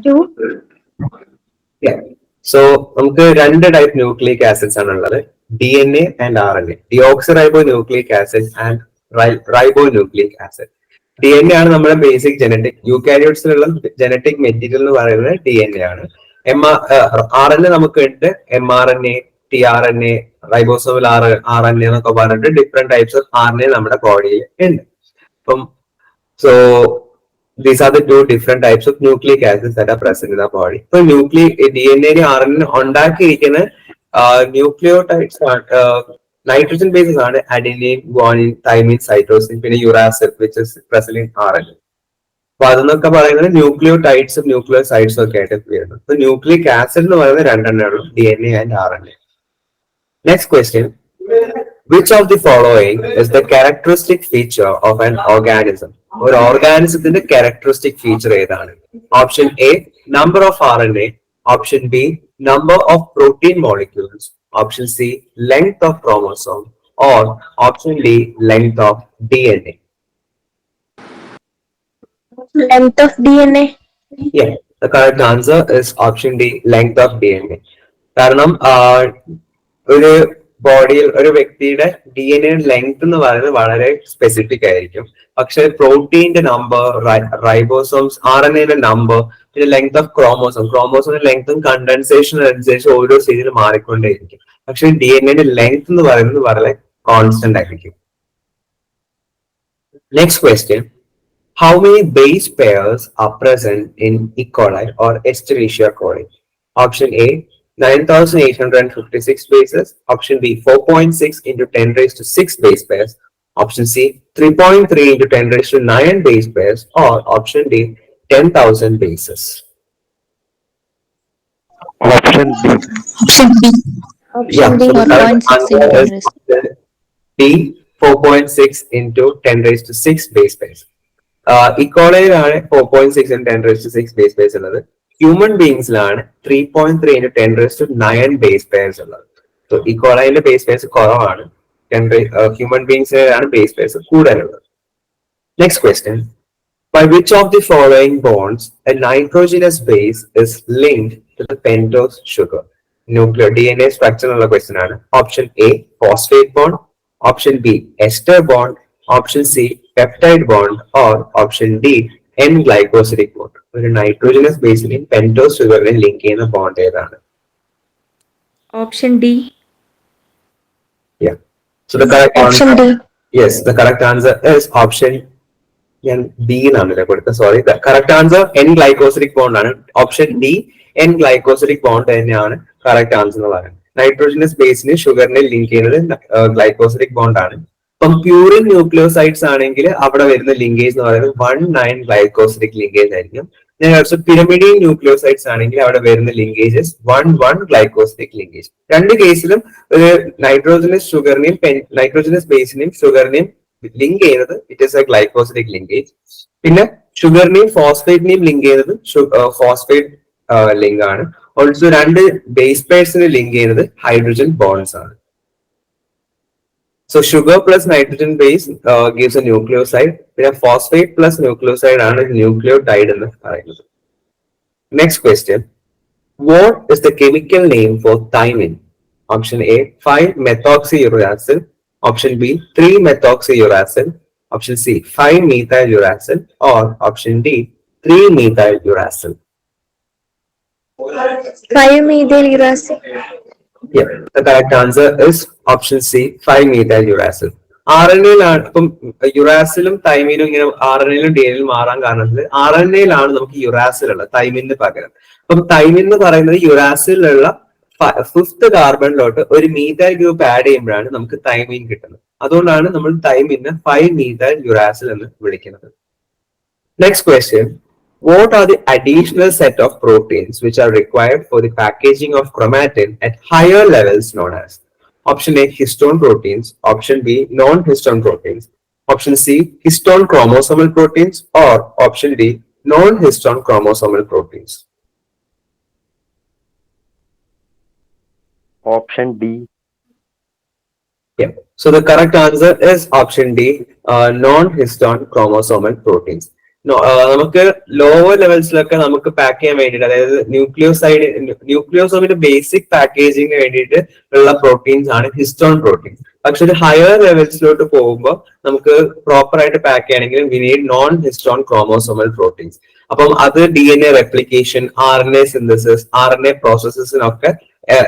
2. So നമുക്ക് രണ്ട് ടൈപ്പ് ന്യൂക്ലിക് ആസിഡ്സ് ആണ് ഉള്ളത്, DNA and RNA. Deoxyribonucleic acid and ribonucleic acid. DNA ആണ് നമ്മുടെ basic genetic, യൂകാരിയോട്സിലുള്ള genetic material എന്ന് പറയുന്നത് DNA ആണ്. RNA നമുക്ക് ഉണ്ട്, mRNA, tRNA, റൈബോസോമൽ RNA എന്നൊക്കെ പറഞ്ഞിട്ട് ഡിഫറെന്റ് ടൈപ്സ് ഓഫ് RNA നമ്മുടെ ബോഡിയിൽ ഉണ്ട്. അപ്പം so these are the two different types of nucleic acids that are present in the body. So DNA RNA ഉണ്ടാക്കിയിരിക്കുന്ന ന്യൂക്ലിയോടൈഡ്സ് നൈട്രജൻ ബേസസ് ആണ് അഡിനിൻ, ഗുവാനിൻ, തൈമിൻ, സൈറ്റോസിൻ, പിന്നെ uracil which is present in RNA. അപ്പൊ അതെന്നൊക്കെ പറയുന്നത് ന്യൂക്ലിയോടൈഡ്സും ന്യൂക്ലിയോസൈഡ്സും ഒക്കെ ആയിട്ട് വരുന്നത്. So nucleic acid എന്ന് പറയുന്നത് രണ്ടെണ്ണേ ഉള്ളൂ, DNA and RNA. Next question. Which of the following is the characteristic feature of an organism? ഒരു ഓർഗാനിസത്തിന്റെ ക്യാരക്ടറിസ്റ്റിക് ഫീച്ചർ ഏതാണ്? Option A, number of RNA. Option B, number of protein molecules. Option C, length of chromosome. Or option D, length of DNA. Length of DNA. Yeah, the correct answer is option D, length of DNA. കാരണം ഒരു ബോഡിയിൽ ഒരു വ്യക്തിയുടെ DNA length എന്ന് പറയുന്നത് വളരെ specific ആയിരിക്കും. പക്ഷെ പ്രോട്ടീന്റെ നമ്പർ, റൈബോസോംസ്, RNA നമ്പർ, പിന്നെ ലെങ്ത് ഓഫ് ക്രോമോസോമിന്റെ ലെങ്ത്തും കണ്ടൻസേഷൻ അനുസരിച്ച് ഓരോ സ്റ്റേജിൽ മാറിക്കൊണ്ടേയിരിക്കും. പക്ഷെ DNA ലെങ്ത് എന്ന് പറയുന്നത് വളരെ കോൺസ്റ്റന്റ് ആയിരിക്കും. Next question. How many base pairs are present in E. coli or Escherichia coli? Option A, 9,856 bases. Option B, 4.6 into 10 raised to 6 base pairs. Option C, 3.3 into 10 raised to 9 base pairs. Or option D, 10,000 bases. Option B. Option B. Yeah, Option D. so the correct 4.6 answer is into D, 4.6 into 10 raised to 6 base pairs. ഇക്കോളയിലാണ് 4.6 into 10 raised to 6 base pairs ഉള്ളത്. Human ബീങ്സിലാണ് 3.3 into 10 raised to 9 base pairs ഉള്ളത്. So ഇക്കോളയിലെ base pairs കുറവാണ്, human ബീങ്സിലാണ് base pairs കൂടുതലുള്ളത്. Next question. By which of the following bonds a nitrogenous base is linked to the pentose sugar? Nuclear DNA structure ഉള്ള question ആണ്. Option A, phosphate bond. Option B, ester bond. Option C, peptide bond. Or option D, N-glycosidic bond. ഒരു nitrogenous baseനെ pentose sugarനെ link ചെയ്യുന്ന bond ഏതാണ്? Option D. Yeah. So the correct Option answer. D. Yes, the correct answer is option B. Sorry, the correct answer N-glycosidic bond ആണ്. Option D, N-glycosidic bond തന്നെയാണ് correct answer എന്ന് പറയുന്നത്. Nitrogenase ബേസിന് ഷുഗറിനെ link ചെയ്യുന്നത് glycosidic bond ആണ്. ഇപ്പം purine nucleosides ആണെങ്കിൽ അവിടെ വരുന്ന ലിങ്കേജ് എന്ന് പറയുന്നത് 1,9 ഗ്ലൈക്കോസിഡിക് ലിങ്കേജ് ആയിരിക്കും. പിരമിഡിയൻ ന്യൂക്ലിയോസൈഡ്സ് ആണെങ്കിൽ അവിടെ വരുന്ന ലിങ്കേജസ് 1,1 ഗ്ലൈക്കോസിഡിക് ലിങ്കേജ്. രണ്ട് കേസിലും ഒരു നൈട്രോജനസ് ഷുഗറിനെയും നൈട്രോജനസ് ബേസിനെയും ഷുഗറിനെയും ലിങ്ക് ചെയ്യുന്നത് it is A glycosidic linkage. പിന്നെ ഷുഗറിനെയും ഫോസ്ഫേറ്റിനെയും ലിങ്ക് ചെയ്യുന്നത് ഫോസ്ഫേറ്റ് ലിങ്ക് ആണ്. ഓൾസോ രണ്ട് ബേസ് പെയർസിനെ ലിങ്ക് ചെയ്യുന്നത് ഹൈഡ്രജൻ ബോൺസ് ആണ്. So sugar plus nitrogen base gives a nucleoside. പിന്നെ phosphate plus nucleoside ആണ് nucleotide എന്ന് പറയുന്നത്. Next question. What is the chemical name for thymine? Option A, 5-methoxyuracil. Option B, 3-methoxyuracil. Option C, 5-methyluracil. Or option D, 3-methyluracil. 5-methyluracil. Yeah, the correct answer is option C, 5-methyluracil. RNA-യിലാണ് ഇപ്പം യുറാസിലും തൈമിനും ഇങ്ങനെ RNA-യിലും DNA-യിലും മാറാൻ കാരണം RNA-യിലാണ് നമുക്ക് uracil ഉള്ളത് തൈമിന് പകരം. അപ്പം thymine എന്ന് പറയുന്നത് യുറാസിലുള്ള 5th കാർബണിലോട്ട് ഒരു മീഥൈൽ ഗ്രൂപ്പ് ആഡ് ചെയ്യുമ്പോഴാണ് നമുക്ക് തൈമിൻ കിട്ടുന്നത്. അതുകൊണ്ടാണ് നമ്മൾ തൈമിനെ 5-methyluracil എന്ന് വിളിക്കുന്നത്. Next question. What are the additional set of proteins which are required for the packaging of chromatin at higher levels known as? Option A, histone proteins. Option B, non-histone proteins. Option C, histone chromosomal proteins. Or option D, non-histone chromosomal proteins. Option D. Yeah. So the correct answer is option D, non-histone chromosomal proteins. നമുക്ക് lower ലെവൽസിലൊക്കെ നമുക്ക് pack ചെയ്യാൻ വേണ്ടിയിട്ട്, അതായത് ന്യൂക്ലിയോസോമിന്റെ basic പാക്കേജിങ്ങിന് വേണ്ടിയിട്ട് ഉള്ള proteins ആണ് histone proteins. പക്ഷെ ഒരു ഹയർ ലെവൽസിലോട്ട് പോകുമ്പോൾ നമുക്ക് പ്രോപ്പർ ആയിട്ട് പാക്ക് ചെയ്യണമെങ്കിൽ we need non histone chromosomal proteins. അപ്പം അത് DNA replication, RNA synthesis, RNA പ്രോസസ്സിനൊക്കെ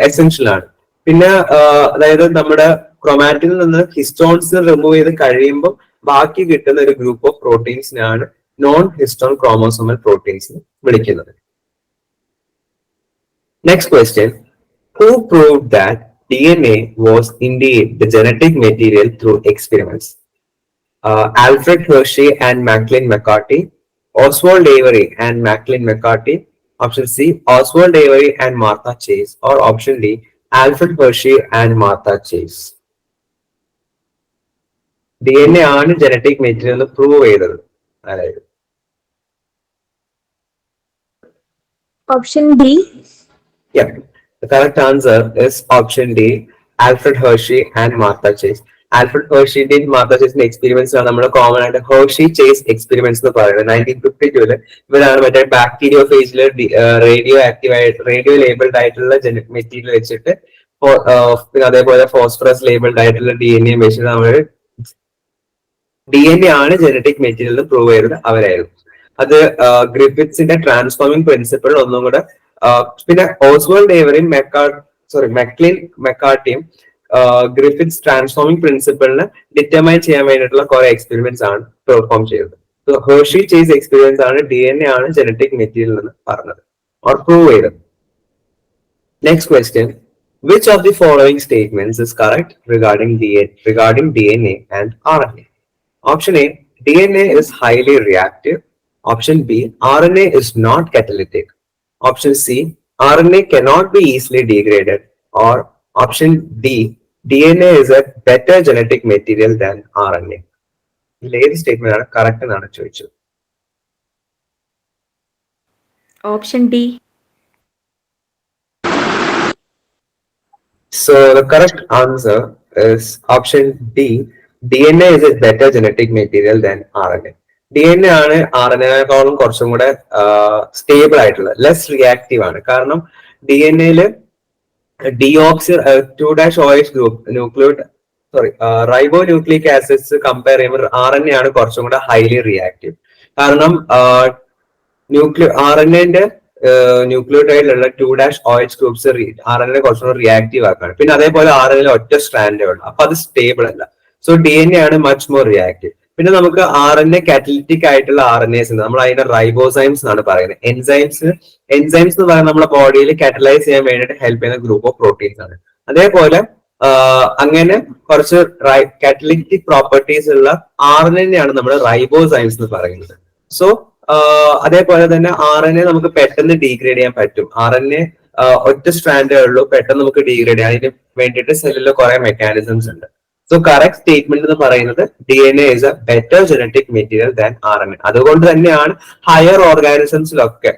എസെൻഷ്യൽ ആണ്. പിന്നെ അതായത് നമ്മുടെ ക്രൊമാറ്റിനിൽ നിന്ന് ഹിസ്റ്റോൺസ് റിമൂവ് ചെയ്ത് കഴിയുമ്പോൾ ബാക്കി കിട്ടുന്ന ഒരു ഗ്രൂപ്പ് ഓഫ് പ്രോട്ടീൻസിനാണ് നോൺ ഹിസ്റ്റോൺ ക്രോമോസോമൽ പ്രോട്ടീൻസ് വിളിക്കുന്നത്. Next question. Who proved that DNA was indeed the genetic material through experiments? Alfred Hershey and Macklin McCarthy, Oswald Avery and Macklin McCarthy. Option C, Oswald Avery and Martha Chase. Or option D, Alfred Hershey and Martha Chase. DNA ആണ് genetic material prove ചെയ്തത്. അതായത് Option D. Yeah, the correct answer is option D, Alfred Hershey and Martha Chase. Alfred Hershey and Martha Chase experiments ആണ് നമ്മൾ common ആയിട്ട് Hershey chase experiments എന്ന് പറയുന്നത്. 1952 ഇവരാണ് മറ്റേ ബാക്ടീരിയോ ഫേസിൽ റേഡിയോ ലേബിൾഡ് ആയിട്ടുള്ള ജനറ്റിക് മെറ്റീരിയൽ വെച്ചിട്ട് പിന്നെ അതേപോലെ ഫോസ്ഫറസ് ലേബിൾഡ് ആയിട്ടുള്ള DNA വെച്ചിട്ട് നമ്മൾ DNA ആണ് ജനറ്റിക് മെറ്റീരിയൽ പ്രൂവ് ചെയ്തത് അവരായിരുന്നു. അത് ഗ്രിഫിത്സിന്റെ ട്രാൻസ്ഫോമിംഗ് പ്രിൻസിപ്പിൾ ഒന്നും കൂടെ, പിന്നെ Oswald ഏവറിയും McLean മെക്കാർട്ടിയും Griffiths transforming പ്രിൻസിപ്പിളിനെ determine ചെയ്യാൻ വേണ്ടിയിട്ടുള്ള കുറെ എക്സ്പെരിമെന്റ്സ് ആണ് പെർഫോം ചെയ്തത്. ഹെർഷി ചേസ് എക്സ്പീരിയൻസ് ആണ് DNA ആണ് ജനറ്റിക് മെറ്റീരിയൽ എന്ന് പറഞ്ഞത് ഓർ പ്രൂവ് ചെയ്തത്. Next question. Which of the following statements is correct regarding DNA and RNA? Option A, DNA is highly reactive. Option B, RNA is not catalytic. Option C, RNA cannot be easily degraded. Or option D, DNA is a better genetic material than RNA. ഇതിൽ ഏത് statement ആണ് correct എന്നാണ് ചോദിച്ചത്. Option D. So the correct answer is option D. DNA is a better genetic material than RNA. DNA ആണ് RNA-നെക്കാളും കുറച്ചും കൂടെ stable ആയിട്ടുള്ളത്, less reactive ആണ്. കാരണം DNA-ല് deoxy 2'OH group ribo nucleic acids compare ചെയ്യുമ്പോൾ RNA ആണ് കുറച്ചും കൂടെ ഹൈലി റിയാക്റ്റീവ്. കാരണം RNA-ന്റെ ന്യൂക്ലിയോടൈഡിലുള്ള 2'OH ഗ്രൂപ്പ്സ് RNA കുറച്ചും കൂടെ റിയാക്റ്റീവ് ആക്കാണ്. പിന്നെ അതേപോലെ RNA ഒറ്റ സ്ട്രാൻഡേ ഉള്ളൂ, അപ്പൊ അത് സ്റ്റേബിൾ അല്ല. സോ DNA ആണ് മച്ച് മോർ റിയാക്റ്റീവ്. പിന്നെ നമുക്ക് RNA കാറ്റലിറ്റിക് ആയിട്ടുള്ള RNAs ഉണ്ട്, നമ്മൾ അതിനെ റൈബോസൈംസ് എന്നാണ് പറയുന്നത്. എൻസൈംസ് എന്ന് പറയുന്നത് നമ്മുടെ ബോഡിയിൽ കാറ്റലൈസ് ചെയ്യാൻ വേണ്ടിയിട്ട് ഹെൽപ്പ് ചെയ്യുന്ന ഗ്രൂപ്പ് ഓഫ് പ്രോട്ടീൻസ് ആണ്. അതേപോലെ അങ്ങനെ കുറച്ച് കാറ്റലിറ്റിക് പ്രോപ്പർട്ടീസ് ഉള്ള RNA ആണ് നമ്മൾ റൈബോസൈംസ് എന്ന് പറയുന്നത്. സോ അതേപോലെ തന്നെ RNA നമുക്ക് പെട്ടെന്ന് ഡീഗ്രേഡ് ചെയ്യാൻ പറ്റും. RNA ഒറ്റ സ്ട്രാൻഡേ ഉള്ളൂ, പെട്ടെന്ന് നമുക്ക് ഡീഗ്രേഡ് ചെയ്യാൻ. അതിന് വേണ്ടിയിട്ട് സെല്ലിൽ കുറെ മെക്കാനിസംസ് ഉണ്ട്. സോ കറക്റ്റ് സ്റ്റേറ്റ്മെന്റ് എന്ന് പറയുന്നത് DNA is a better genetic material than RNA. അതുകൊണ്ട് തന്നെയാണ് ഹയർ ഓർഗാനിസംസിലൊക്കെ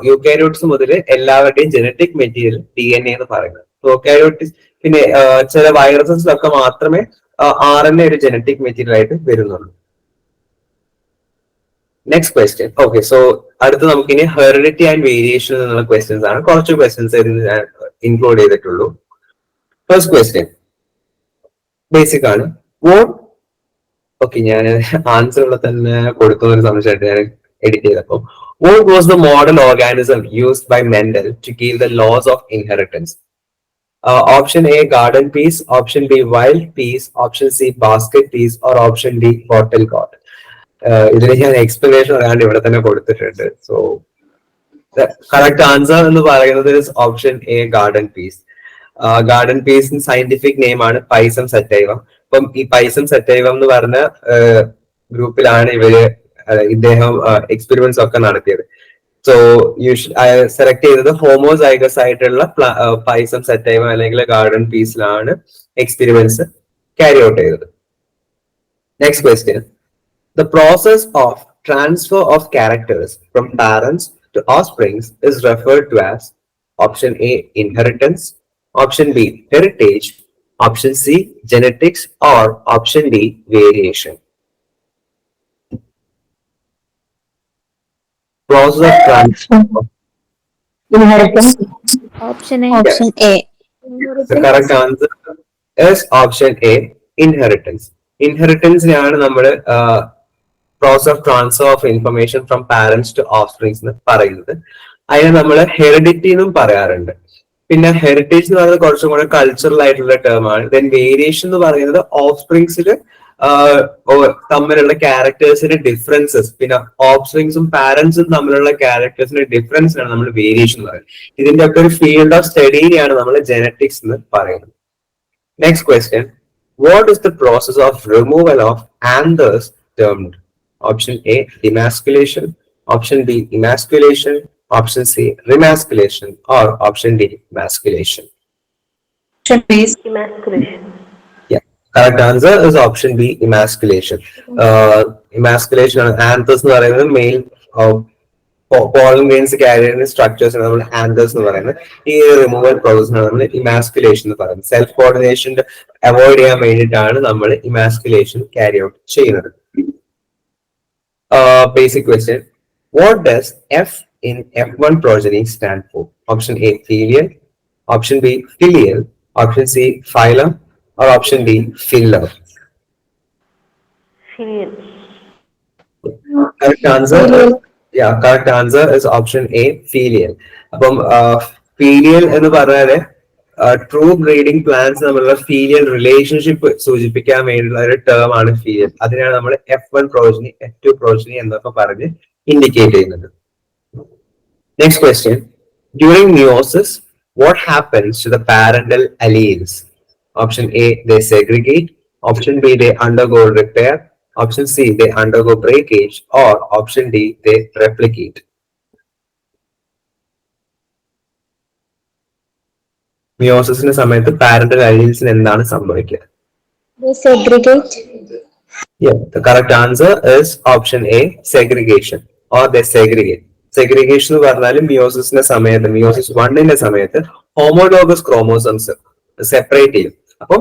യൂക്കാരിയോട്സ് മുതൽ എല്ലാവരുടെയും ജനറ്റിക് മെറ്റീരിയൽ DNA എന്ന് പറയുന്നത്. പ്രോകാരിയോട്സ് പിന്നെ ചില വൈറസസിലൊക്കെ മാത്രമേ RNA ഒരു ജനറ്റിക് മെറ്റീരിയൽ ആയിട്ട് വരുന്നുള്ളൂ. Next question. ഓക്കെ, സോ അടുത്ത് നമുക്ക് ഇനി ഹെറിഡിറ്റി ആൻഡ് വേരിയേഷൻ എന്നുള്ള ക്വസ്റ്റ്യൻസ് ആണ്. കുറച്ച് ക്വസ്റ്റ്യൻസ് ഞാൻ ഇൻക്ലൂഡ് ചെയ്തിട്ടുള്ളൂ. ഫസ്റ്റ് ക്വസ്റ്റ്യൻ ബേസിക് ആണ്. ഞാൻ ആൻസറുകൾ തന്നെ കൊടുക്കുന്ന ഒരു സംശയമായിട്ട് ഞാൻ എഡിറ്റ് ചെയ്തപ്പോൾ, what was the model organism used by Mendel to give the laws of inheritance? Option A garden peas, option B wild peas, option C basket peas, or option D bottle gourd. ഇതിന് ഞാൻ explanation പറയാണ്ട് ഇവിടെ തന്നെ കൊടുത്തിട്ടുണ്ട്. So correct answer എന്ന് പറയുന്നത് option A garden peas. Garden പീസിന് scientific name ആണ് പൈസം സറ്റൈവം. അപ്പം ഈ പൈസം സറ്റൈവം എന്ന് പറഞ്ഞ ഗ്രൂപ്പിലാണ് ഇദ്ദേഹം എക്സ്പെരിമെന്റ്സ് ഒക്കെ നടത്തിയത്. സോ സെലക്ട് ചെയ്തത് ഹോമോസൈഗസ് ആയിട്ടുള്ള പൈസം സറ്റൈവം അല്ലെങ്കിൽ ഗാർഡൻ പീസിലാണ് എക്സ്പെരിമെന്റ്സ് ക്യാരി ഔട്ട് ചെയ്തത്. Next question. The process of transfer of characters from parents to offsprings is referred to as option A inheritance, option B heritage, option C genetics, or option D variation. Process of transfer. Inheritance. Option A. Option A. The correct answer is option A inheritance. ഇൻഹെറിറ്റൻസിനെയാണ് നമ്മൾ process of transfer of information from parents to offsprings എന്ന് പറയുന്നത്. അതിനെ നമ്മൾ heredity എന്നും പറയാറുണ്ട്. പിന്നെ heritage എന്ന് പറയുന്നത് കുറച്ചും കൂടെ കൾച്ചറൽ ആയിട്ടുള്ള ടേം ആണ്. ദെൻ വേരിയേഷൻ എന്ന് പറയുന്നത് ഓഫ്സ്പ്രിങ്സിൽ തമ്മിലുള്ള ക്യാരക്ടേഴ്സിന്റെ ഡിഫറൻസസ്, പിന്നെ ഓഫ്സ്പ്രിങ്സും പാരന്റ്സും തമ്മിലുള്ള ക്യാരക്ടേഴ്സിന്റെ ഡിഫറൻസിനാണ് നമ്മൾ വേരിയേഷൻ എന്ന് പറയുന്നത്. ഇതിന്റെ ഒക്കെ ഒരു ഫീൽഡ് ഓഫ് സ്റ്റഡിയാണ് നമ്മൾ ജെനറ്റിക്സ് എന്ന് പറയുന്നത്. Next question. What is the process of removal of anthers termed? Option A demasculation, option B emasculation, option C remasculation, or option D masculation. Option B is Emasculation. Yeah, correct answer is option B emasculation. Emasculation anthers എന്ന് പറയുന്നത് mail pollen grains carry ചെയ്യുന്ന structures നമ്മൾ anthers എന്ന് പറയുന്നത്. ഈ removal പ്രോസസ്സിനാണ് നമ്മൾ emasculation എന്ന് പറയുന്നത്. സെൽഫ് കോർഡിനേഷൻ അവോയ്ഡ് ചെയ്യാൻ വേണ്ടിയിട്ടാണ് നമ്മൾ ഇമാസ്കുലേഷൻ ക്യാരി ഔട്ട് ചെയ്യുന്നത്. Basic question. What does F in F1 progeny stand for? Option A filial, option B filial, option C phylum, or option D phylum. Filial. Correct answer. Yeah, correct answer is option A filial. അപ്പം filial എന്ന് പറഞ്ഞാല് true breeding plants തമ്മിലുള്ള filial relationship സൂചിപ്പിക്കാൻ വേണ്ടിയുള്ള ഒരു term ആണ് filial. അതിനാണ് നമ്മൾ F1 പ്രോജനി, F2 പ്രോജനി എന്നൊക്കെ പറഞ്ഞ് ഇൻഡിക്കേറ്റ് ചെയ്യുന്നത്. Next question. During meiosis what happens to the parental alleles? Option A they segregate, option B they undergo repair, option C they undergo breakage, or option D they replicate. മിയോസിസിന്റെ സമയത്ത് parental അലീൽസിന് എന്താണ് സംഭവിക്കുക? They segregate. Yeah, the correct answer is option A, segregation or they segregate. Segregation എന്ന് പറഞ്ഞാൽ മിയോസിസിന്റെ സമയത്ത് meiosis 1ന്റെ സമയത്ത് homologous chromosomes separate ചെയ്യും. അപ്പോൾ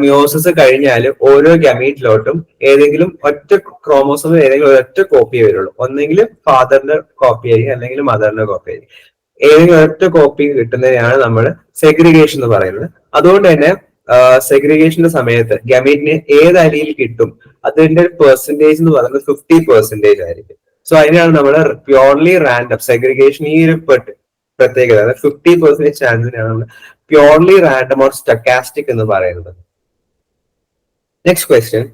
meiosis കഴിഞ്ഞാൽ ഓരോ ഗമീറ്റിലോട്ടും ഏതെങ്കിലും ഒറ്റ ക്രോമോസോമിൽ ഏതെങ്കിലും ഒറ്റ കോപ്പി വരുള്ളൂ. ഒന്നെങ്കിൽ ഫാദറിന്റെ കോപ്പി ആയിരിക്കും അല്ലെങ്കിൽ മദറിന്റെ കോപ്പി ആയിരിക്കും. ഏതെങ്കിലും ഒറ്റ കോപ്പി കിട്ടുന്നതിനാണ് നമ്മൾ സെഗ്രിഗേഷൻ എന്ന് പറയുന്നത്. അതുകൊണ്ട് തന്നെ സെഗ്രിഗേഷന്റെ സമയത്ത് ഗമീറ്റിന് ഏത് അരിയിൽ കിട്ടും അതിന്റെ പെർസെന്റേജ് എന്ന് പറയുന്നത് 50% ആയിരിക്കും. സോ അതിനാണ് നമ്മൾ പ്യോർലി റാൻഡം സെഗ്രിഗേഷൻ ഈ ഒരു പ്രത്യേകത 50% ചാൻസിനാണ് നമ്മൾ പ്യോർലി റാൻഡം ഓർ സ്റ്റക്കാസ്റ്റിക് എന്ന് പറയുന്നത്. Next question,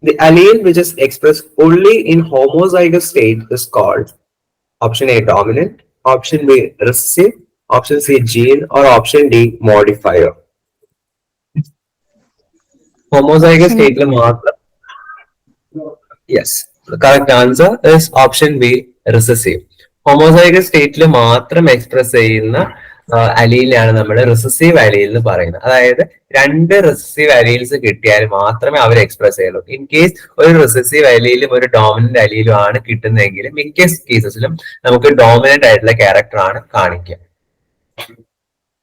the അലീൽ which is express only in homozygous state is called option A dominant, option B recessive, option C gene or option D modifier. Homozygous state le maatram. Yes, the correct answer is option B recessive. Homozygous state le maatram express ചെയ്യുന്ന അലീലാണ് നമ്മൾ recessive അലീൽ എന്ന് പറയുന്നത്. അതായത് 2 recessive alleles കിട്ടിയാൽ മാത്രമേ അവർ express ചെയ്യുള്ളൂ. In case ഒരു recessive അലീലും ഒരു ഡോമിനന്റ് അലീലും ആണ് കിട്ടുന്നതെങ്കിൽ മിക്ക കേസസിലും നമുക്ക് ഡോമിനന്റ് ആയിട്ടുള്ള ക്യാരക്ടർ ആണ് കാണിക്കുക.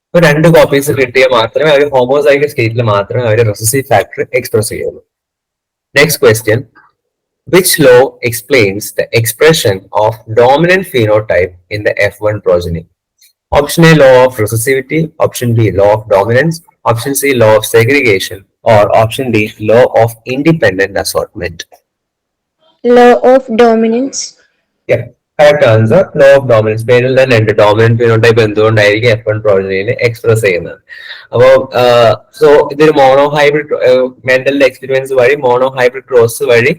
ഇപ്പൊ 2 കോപ്പീസ് കിട്ടിയാൽ മാത്രമേ അവർ ഹോമോസൈഗസ് സ്റ്റേറ്റിൽ മാത്രമേ അവർ റിസസീവ് ഫാക്ടർ എക്സ്പ്രസ് ചെയ്യുള്ളൂ. Next question, which law explains the expression of dominant phenotype in the F1 progeny? Option A, law of recessivity, option B, law of dominance, option C, law of segregation, or option D, law of independent assortment. Law of dominance. Yeah, correct answer, law of dominance. പേരിൽ തന്നെ ഉണ്ട് dominant phenotype എന്തുകൊണ്ടായിരിക്കും F1 പ്രോജനിയിൽ express ചെയ്യുന്നത്. അപ്പോൾ so ഇതൊരു mono hybrid mental experience വഴി mono hybrid cross വഴി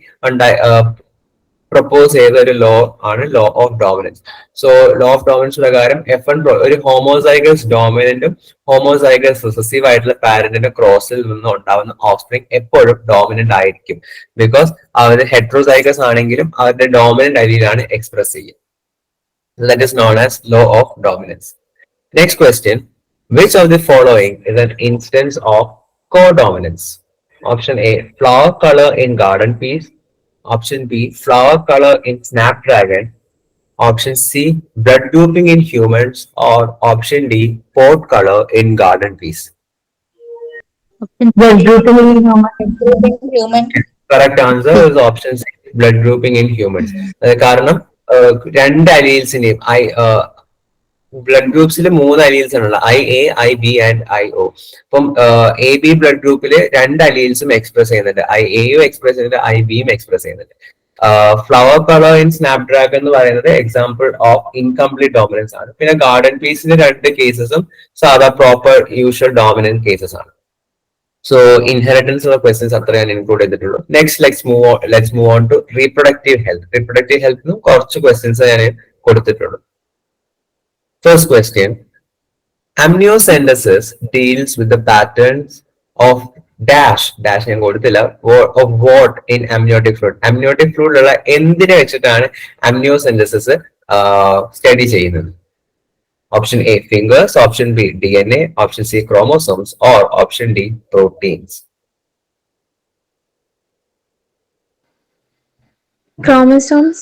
propose ചെയ്ത ഒരു ലോ ആണ് law of dominance. So low of dominance പ്രകാരം F1 ഒരു ഹോമോസൈഗസ് ഡോമിനന്റും ഹോമോസൈഗസ് റിസസീവ് ആയിട്ടുള്ള പാരന്റിന്റെ ക്രോസിൽ നിന്ന് ഉണ്ടാവുന്ന ഓഫ്സ്പ്രിങ് എപ്പോഴും ഡോമിനന്റ് ആയിരിക്കും. ബിക്കോസ് അവർ ഹെട്രോസൈഗസ് ആണെങ്കിലും അവരുടെ ഡോമിനന്റ് അരിയിലാണ് എക്സ്പ്രസ് ചെയ്യുക. That is known as law of dominance. Next question, which of the following is an instance of codominance? Option A, flower color in garden peas. Option B, flower color in snapdragon. Option C, blood grouping in humans. Or option D, pot color in garden peas. Blood grouping in human. Correct answer is option C, blood grouping in humans. കാരണം 2 അലീൽസിനെയും blood ഗ്രൂപ്പ്സിൽ 3 alleles ആണുള്ളത്, IA, IB and IO. അപ്പം AB blood ഗ്രൂപ്പിൽ 2 അലീൽസും express ചെയ്യുന്നുണ്ട്, IAയും express ചെയ്യുന്നുണ്ട്, IBയും express ചെയ്യുന്നുണ്ട്. Flower colour in Snapdragon എന്ന് പറയുന്നത് example of incomplete dominance ആണ്. പിന്നെ ഗാർഡൻ പീസിന്റെ 2 കേസസും സാധാ പ്രോപ്പർ യൂഷ്വൽ ഡോമിനന്റ് കേസസ് ആണ്. സോ ഇൻഹെറിറ്റൻസ് ഉള്ള ക്വസ്റ്റ്യൻസ് അത്ര ഞാൻ ഇൻക്ലൂഡ് ചെയ്തിട്ടുള്ളൂ. Next let's move on to reproductive health. Reproductive ഹെൽത്തിനും കുറച്ച് ക്വസ്റ്റ്യൻസ് ഞാൻ കൊടുത്തിട്ടുള്ളൂ. First question, amniocentesis deals with the patterns of dash ഞാൻ കൊടുത്തില്ല, of what in amniotic fluid. Amniotic fluid ഉള്ള എന്തിനെ വെച്ചിട്ടാണ് amniocentesis സ്റ്റഡി ചെയ്യുന്നത്? Option A, fingers, option B, DNA, option C, chromosomes, or option D, proteins. Chromosomes.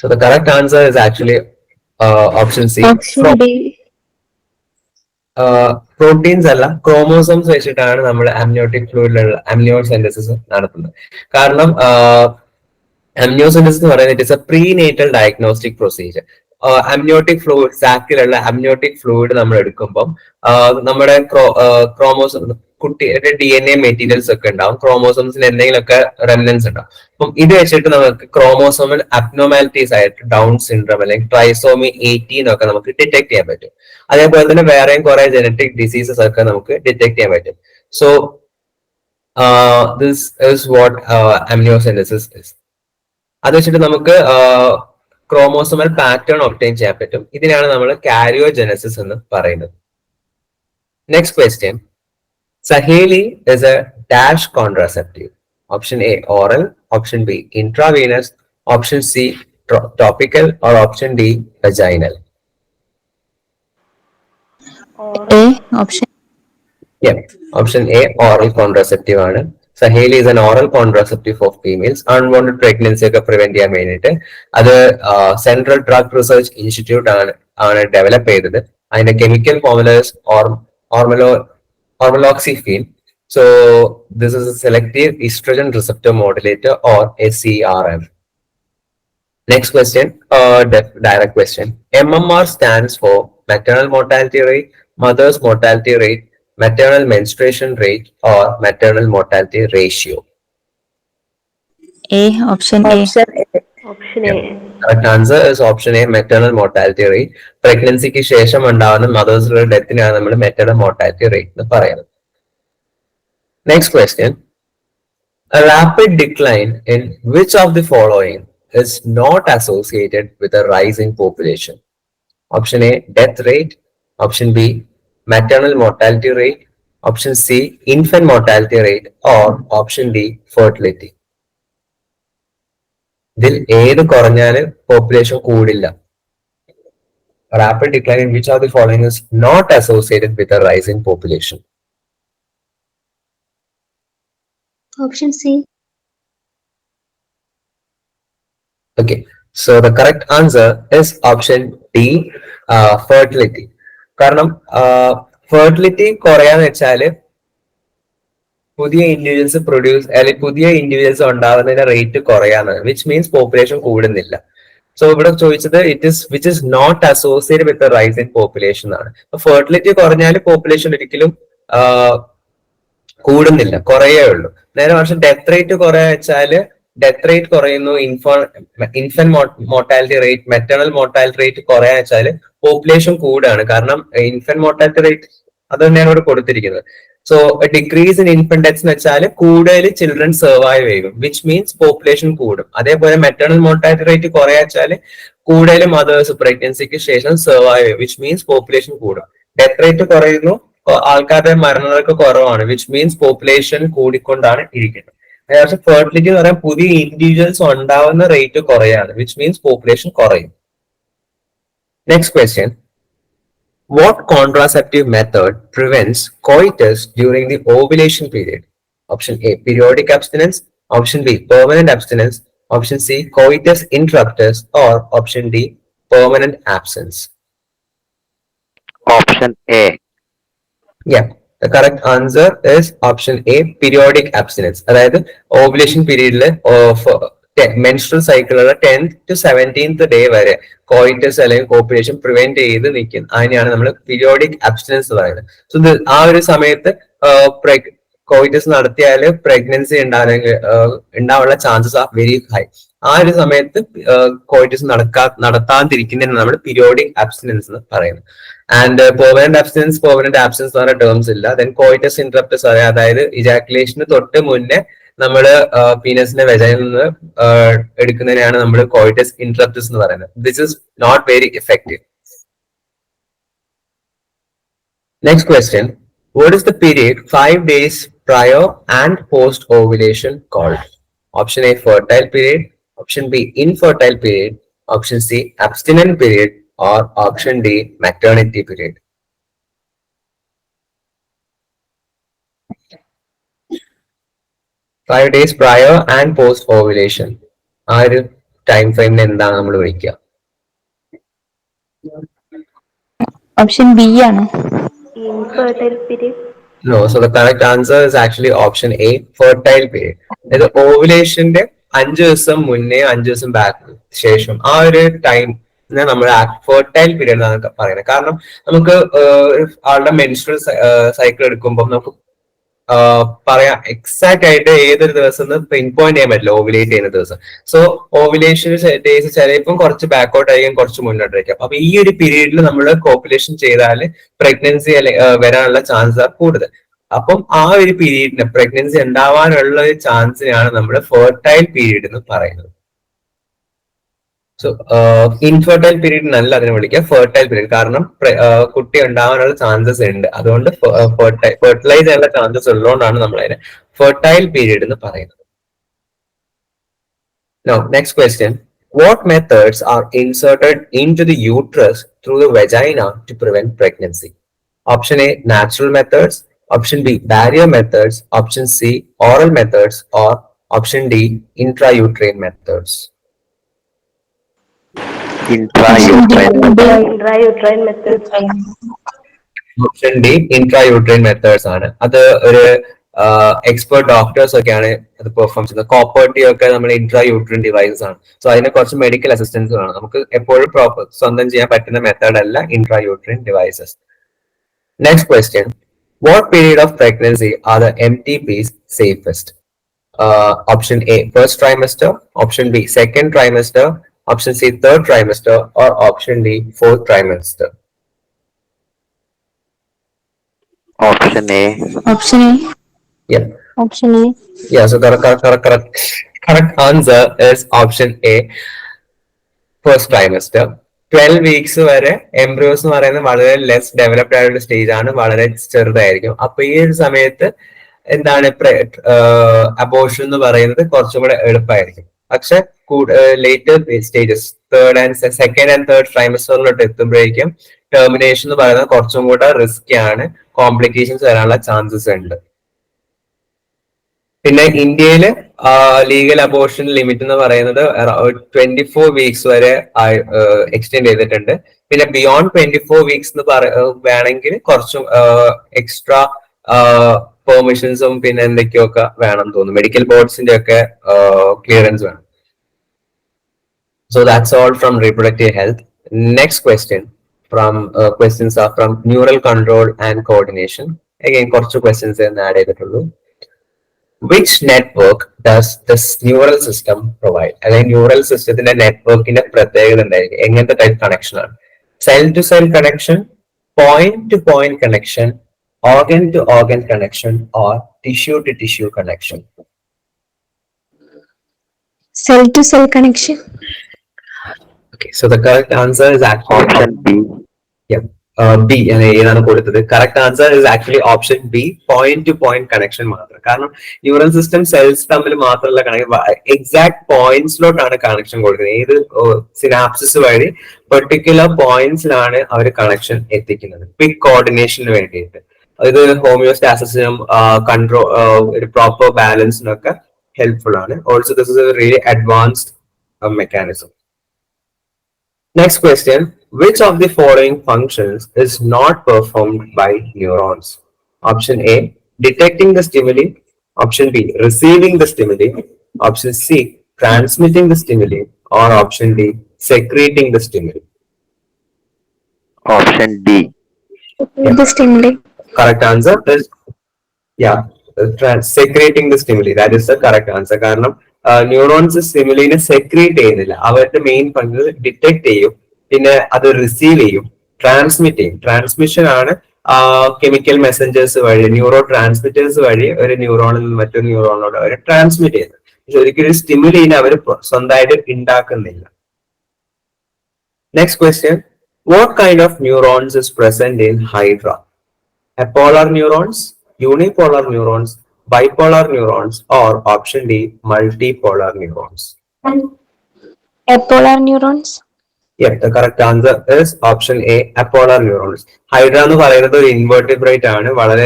So the correct answer is actually option C. Option D. Proteins അല്ല, chromosomes വെച്ചിട്ടാണ് നമ്മൾ amniotic fluidലുള്ള amniocentesis നടത്തുന്നത്. കാരണം amniocentesis എന്ന് പറയുന്നത് it is A prenatal diagnostic procedure. amniotic fluid, സാക്കിലുള്ള amniotic fluid നമ്മൾ എടുക്കുമ്പോൾ നമ്മുടെ ക്രോമോസോം കുട്ടിയുടെ DNA മെറ്റീരിയൽസ് ഒക്കെ ഉണ്ടാവും, ക്രോമോസോംസിന് എന്തെങ്കിലുമൊക്കെ റെമനൻസ് ഉണ്ടാവും. അപ്പം ഇത് വെച്ചിട്ട് നമുക്ക് ക്രോമോസോമൽ അബ്നോമാലിറ്റീസ് ആയിട്ട് ഡൗൺ സിൻഡ്രോം അല്ലെങ്കിൽ ട്രൈസോമി 18 ഒക്കെ നമുക്ക് ഡിറ്റക്ട് ചെയ്യാൻ പറ്റും. അതേപോലെ തന്നെ വേറെയും കുറെ ജനറ്റിക് ഡിസീസസ് ഒക്കെ നമുക്ക് ഡിറ്റക്ട് ചെയ്യാൻ പറ്റും. So this is what amniocentesis is. അത് വെച്ചിട്ട് നമുക്ക് ക്രോമോസോമൽ പാറ്റേൺ ഒബ്റ്റെയിൻ ചെയ്യാൻ പറ്റും. ഇതിനാണ് നമ്മൾ കാരിയോജനസിസ് എന്ന് പറയുന്നത്. Next question, Saheli is a dash contraceptive. Option A, oral, option B, intravenous, option C, topical, or option D, vaginal. A. Option. Yeah, option A, oral contraceptive ആണ്. Saheli is an oral contraceptive for females. Unwanted pregnancy ഒക്കെ prevent ചെയ്യാൻ വേണ്ടിയിട്ട് അത് central drug research institute ആണ് develop ചെയ്തത്. അതിന്റെ chemical ഫോർമുലേഴ്സ് ഓർമലോക്സിഫീൻ. So this is a selective estrogen receptor modulator or SERM. Next question, direct question. MMR stands for maternal mortality rate, mother's mortality rate, maternal menstruation rate, or maternal mortality ratio. A. Option A. Option A. Correct answer is option A, maternal mortality rate. Pregnancy ക്ക് ശേഷം ഉണ്ടാവുന്ന മദേഴ്സിന്റെ ഡെത്തിനാണ് നമ്മൾ maternal mortality rate എന്ന് പറയുന്നത്. Next question. A rapid decline in which of the following is not associated with a rise in population? Option A, death rate. Option B, maternal mortality rate. Option C, infant mortality rate. Or option D, fertility. ഇതിൽ ഏത് കുറഞ്ഞാല് population കൂടില്ല? Rapid decline in which of the following is not associated with a rise in population? Option C. Okay, so the correct answer is option D, fertility. കാരണം fertility കുറയാന്ന് വെച്ചാല് പുതിയ individuals അല്ലെങ്കിൽ പുതിയ individuals ഉണ്ടാകുന്നതിന്റെ റേറ്റ് കുറയാന്നാണ്, which means population കൂടുന്നില്ല. So ഇവിടെ ചോദിച്ചത് which is not associated with rise in population ആണ്. ഫെർട്ടിലിറ്റി കുറഞ്ഞാൽ പോപ്പുലേഷൻ ഒരിക്കലും കൂടുന്നില്ല, കുറയേ ഉള്ളൂ. നേരെ മറിച്ച് ഡെത്ത് റേറ്റ് കുറയാ വെച്ചാല് ഡെത്ത് റേറ്റ് കുറയുന്നു, infant mortality rate, maternal mortality rate കുറയാ വെച്ചാല് പോപ്പുലേഷൻ കൂടാണ്. കാരണം ഇൻഫന്റ് മോർട്ടാലിറ്റി റേറ്റ് അത് തന്നെയാണ് ഇവിടെ കൊടുത്തിരിക്കുന്നത്. So decrease in infant deaths എന്ന് വെച്ചാൽ കൂടുതൽ ചിൽഡ്രൻ സർവൈവ് ചെയ്യും, വിച്ച് മീൻസ് പോപ്പുലേഷൻ കൂടും. അതേപോലെ മെറ്റേണൽ മോർട്ടാലിറ്റി റേറ്റ് കുറയാ വെച്ചാൽ കൂടുതൽ മദേഴ്സ് പ്രഗ്നൻസിക്ക് ശേഷം സർവൈവ് ചെയ്യും, വിച്ച് മീൻസ് പോപ്പുലേഷൻ കൂടും. ഡെത്ത് റേറ്റ് കുറയുന്നു, ആൾക്കാരുടെ മരണനിരക്ക് കുറവാണ്, വിച്ച് മീൻസ് പോപ്പുലേഷൻ കൂടിക്കൊണ്ടാണ് ഇരിക്കുന്നത്. പക്ഷെ ഫെർട്ടിലിറ്റി എന്ന് പറയാൻ പുതിയ ഇൻഡിവിജ്വൽസ് ഉണ്ടാവുന്ന റേറ്റ് കുറയാണ്, വിച്ച് മീൻസ് പോപ്പുലേഷൻ കുറയും. Next question. What contraceptive method prevents coitus during the ovulation period? Option A, periodic abstinence. Option B, permanent abstinence. Option C, coitus interruptus. Or option D, permanent absence. Option A. Yeah, the correct answer is option A, periodic abstinence. അതായത് ovulation പീരീഡില് menstrual സൈക്കിളുള്ള 10th to 17th day വരെ coitus അല്ലെങ്കിൽ copulation prevent ചെയ്ത് നിൽക്കുന്നത്, അതിനെയാണ് നമ്മൾ periodic abstinence പറയുന്നത്. സോ ആ ഒരു സമയത്ത് കോയിറ്റസ് നടത്തിയാല് പ്രഗ്നൻസി ഉണ്ടാവാനുള്ള ചാൻസസ് ആർ വെരി ഹൈ. ആ ഒരു സമയത്ത് കോയിറ്റസ് നടത്താതിരിക്കുന്നതിന് നമ്മൾ പീരിയോഡിക് അബ്സ്റ്റിനൻസ് എന്ന് പറയുന്നത്. And permanent abstinence, permanent absence എന്ന് പറയുന്ന ടേംസ് ഇല്ല. ദെൻ കോയിറ്റസ് ഇന്ററപ്റ്റസ്, അതായത് ഇജാക്കുലേഷന് തൊട്ട് മുന്നേ നമ്മള് പീനസിന്റെ വെജൈനിൽ നിന്ന് എടുക്കുന്നതിനാണ് നമ്മൾ കോയിറ്റസ് ഇന്ററപ്റ്റസ് എന്ന് പറയുന്നത്. This is not very effective. Next question. What is the period 5 days prior and post ovulation called? Option A, fertile period. Option B, infertile period. Option C, abstinent period. Or option D, maternity period. Five days prior and post ovulation. ആ ഒരു time ഫ്രെയിമിന് എന്താണ് നമ്മൾ വിളിക്കുക? Option B ആണ്. Infertile period. No, so the correct answer is actually option A, fertile period. അതായത് ഓവുലേഷന്റെ 5 ദിവസം മുന്നേ 5 ദിവസം ബാക്ക് ശേഷം ആ ഒരു ടൈം നമ്മൾ ഫെർട്ടൈൽ പീരീഡ് എന്നാണ് പറയുന്നത്. കാരണം നമുക്ക് ആളുടെ മെൻസ്ട്രൽ സൈക്കിൾ എടുക്കുമ്പോൾ നമുക്ക് പറയാം എക്സാക്ട് ആയിട്ട് ഏതൊരു ദിവസം പിൻ പോയിന്റ് ചെയ്യാൻ പറ്റില്ല ഓവുലേറ്റ് ചെയ്യുന്ന ദിവസം. സോ ഓവുലേഷൻ ഡേയ്സ് ചിലപ്പം കുറച്ച് ബാക്കൗട്ട് ആയിരിക്കും, കുറച്ച് മുന്നോട്ടായിരിക്കും. അപ്പൊ ഈ ഒരു പീരീഡിൽ നമ്മൾ കോപ്പുലേഷൻ ചെയ്താൽ പ്രഗ്നൻസി വരാനുള്ള ചാൻസ് കൂടുതൽ. അപ്പം ആ ഒരു പീരീഡിന് പ്രഗ്നൻസി ഉണ്ടാവാനുള്ള ഒരു ചാൻസിനെയാണ് നമ്മൾ ഫെർട്ടൈൽ പീരീഡ് എന്ന് പറയുന്നത്. സോ ഇൻഫെർട്ടൈൽ പീരീഡ് നല്ല അതിനെ വിളിക്കുക ഫെർട്ടൈൽ പീരീഡ്. കാരണം കുട്ടി ഉണ്ടാവാനുള്ള ചാൻസസ് ഉണ്ട്, അതുകൊണ്ട് ഫെർട്ടിലൈസ് ചെയ്യാനുള്ള ചാൻസസ് ഉള്ളതുകൊണ്ടാണ് നമ്മൾ അതിനെ ഫെർട്ടൈൽ പീരീഡ് എന്ന് പറയുന്നത്. Now, next question. What methods are inserted into the uterus through the vagina to prevent pregnancy? Option A, natural methods. Option B, barrier methods. Option C, oral methods. Or option D, intrauterine methods. Intrauterine method. Option D intrauterine methods ആണ്. അത് ഒരു expert doctors ഒക്കെയാണ് അത് perform ചെയ്യുന്നത്. Copper T ഒക്കെ നമ്മൾ intrauterine devices ആണ്. So അതിന് കുറച്ച് മെഡിക്കൽ അസിസ്റ്റൻസ് വേണം. നമുക്ക് എപ്പോഴും പ്രോപ്പർ സ്വന്തം ചെയ്യാൻ പറ്റുന്ന മെത്തേഡ് അല്ല intrauterine devices. Next question, what period of pregnancy are the MTPs safest? Option A, first trimester. Option B, second trimester. Option C, third trimester. Or option D, fourth trimester. Option A. Option A. Yeah. Option A. Yeah, so correct answer is option A, first trimester. 12 weeks വരെ embryos എന്ന് പറയുന്നത് വളരെ less developed ആയിട്ടുള്ള stage ആണ്, വളരെ ചെറുതായിരിക്കും. അപ്പൊ ഈ ഒരു സമയത്ത് എന്താണ് അബോർഷൻ എന്ന് പറയുന്നത് കുറച്ചും കൂടെ എളുപ്പമായിരിക്കും. പക്ഷെ later stages second and third ട്രൈമസ്റ്ററിലോട്ട് എത്തുമ്പോഴേക്കും ടെർമിനേഷൻ എന്ന് പറയുന്നത് കുറച്ചും കൂടെ റിസ്കി ആണ്, കോംപ്ലിക്കേഷൻസ് വരാനുള്ള ചാൻസസ് ഉണ്ട്. പിന്നെ ഇന്ത്യയില് ലീഗൽ അബോർഷൻ ലിമിറ്റ് എന്ന് പറയുന്നത് 24 വീക്സ് വരെ എക്സ്റ്റെൻഡ് ചെയ്തിട്ടുണ്ട്. പിന്നെ ബിയോണ്ട് 24 വീക്സ് എന്ന് വേണമെങ്കിൽ കുറച്ചും എക്സ്ട്രാ പെർമിഷൻസും പിന്നെ എന്തൊക്കെയൊക്കെ വേണം തോന്നുന്നു, മെഡിക്കൽ ബോർഡ്സിന്റെ ഒക്കെ ക്ലിയറൻസ് വേണം. So that's all from reproductive health. Next question questions are from neural control and coordination. Again, കുറച്ച് questions add ചെയ്തിട്ടുള്ളൂ. Which network does this neural system provide? അല്ലെങ്കിൽ ന്യൂറൽ സിസ്റ്റത്തിന്റെ നെറ്റ്വർക്കിന്റെ പ്രത്യേകത എന്തായിരിക്കും? എങ്ങനത്തെ ടൈപ്പ് കണക്ഷൻ ആണ്? Cell to cell connection, point to point connection, organ to organ connection, or tissue to tissue connection? Cell to cell connection. Okay, so the correct answer is actually Option B. yeah, B. ഏതാണ് കൊടുത്തത്? Correct answer is actually option B, point to point connection മാത്രം. കാരണം neural system cells തമ്മിൽ മാത്രമല്ല exact പോയിന്റ്സിലോട്ടാണ് connection കൊടുക്കുന്നത്. ഏത് synapses വഴി particular പോയിന്റ്സിലാണ് അവർ connection എത്തിക്കുന്നത്, ക്വിക്ക് കോർഡിനേഷന് വേണ്ടിയിട്ട്. ഇത് ഹോമിയോസ്റ്റാസിസിനും കൺട്രോൾ ഒരു പ്രോപ്പർ ബാലൻസിനൊക്കെ ഹെൽപ്ഫുൾ ആണ്. Also this is A really advanced mechanism. Next question, which of the following functions is not performed by neurons? Option A, detecting the stimuli. Option B, receiving the stimuli. Option C, transmitting the stimuli. Or option D, secreting the stimuli. Option D. The stimuli. Correct answer is secreting the stimuli. That is the correct answer. കാരണം neurons സ്റ്റിമുലിനെ secrete ചെയ്യുന്നില്ല. അവരുടെ main function detect ചെയ്യും, പിന്നെ അത് receive ചെയ്യും, transmit ചെയ്യും. Transmission ആണ് chemical messengers വഴി, ന്യൂറോ ട്രാൻസ്മിറ്റേഴ്സ് വഴി ഒരു ന്യൂറോണിൽ നിന്ന് മറ്റൊരു ന്യൂറോണിലോട്ട് അവർ ട്രാൻസ്മിറ്റ് ചെയ്യുന്നത്. പക്ഷെ ഒരിക്കലും സ്റ്റിമുലിനെ അവർ സ്വന്തമായിട്ട് ഉണ്ടാക്കുന്നില്ല. Next question, what kind of neurons is present in hydra? Apolar neurons, unipolar neurons, bipolar neurons, or option D, multipolar neurons? Apolar neurons. Yeah, the correct answer is option A, apolar neurons. Hydra എന്ന് പറയുന്നത് ഒരു invertebrate ആണ്, വളരെ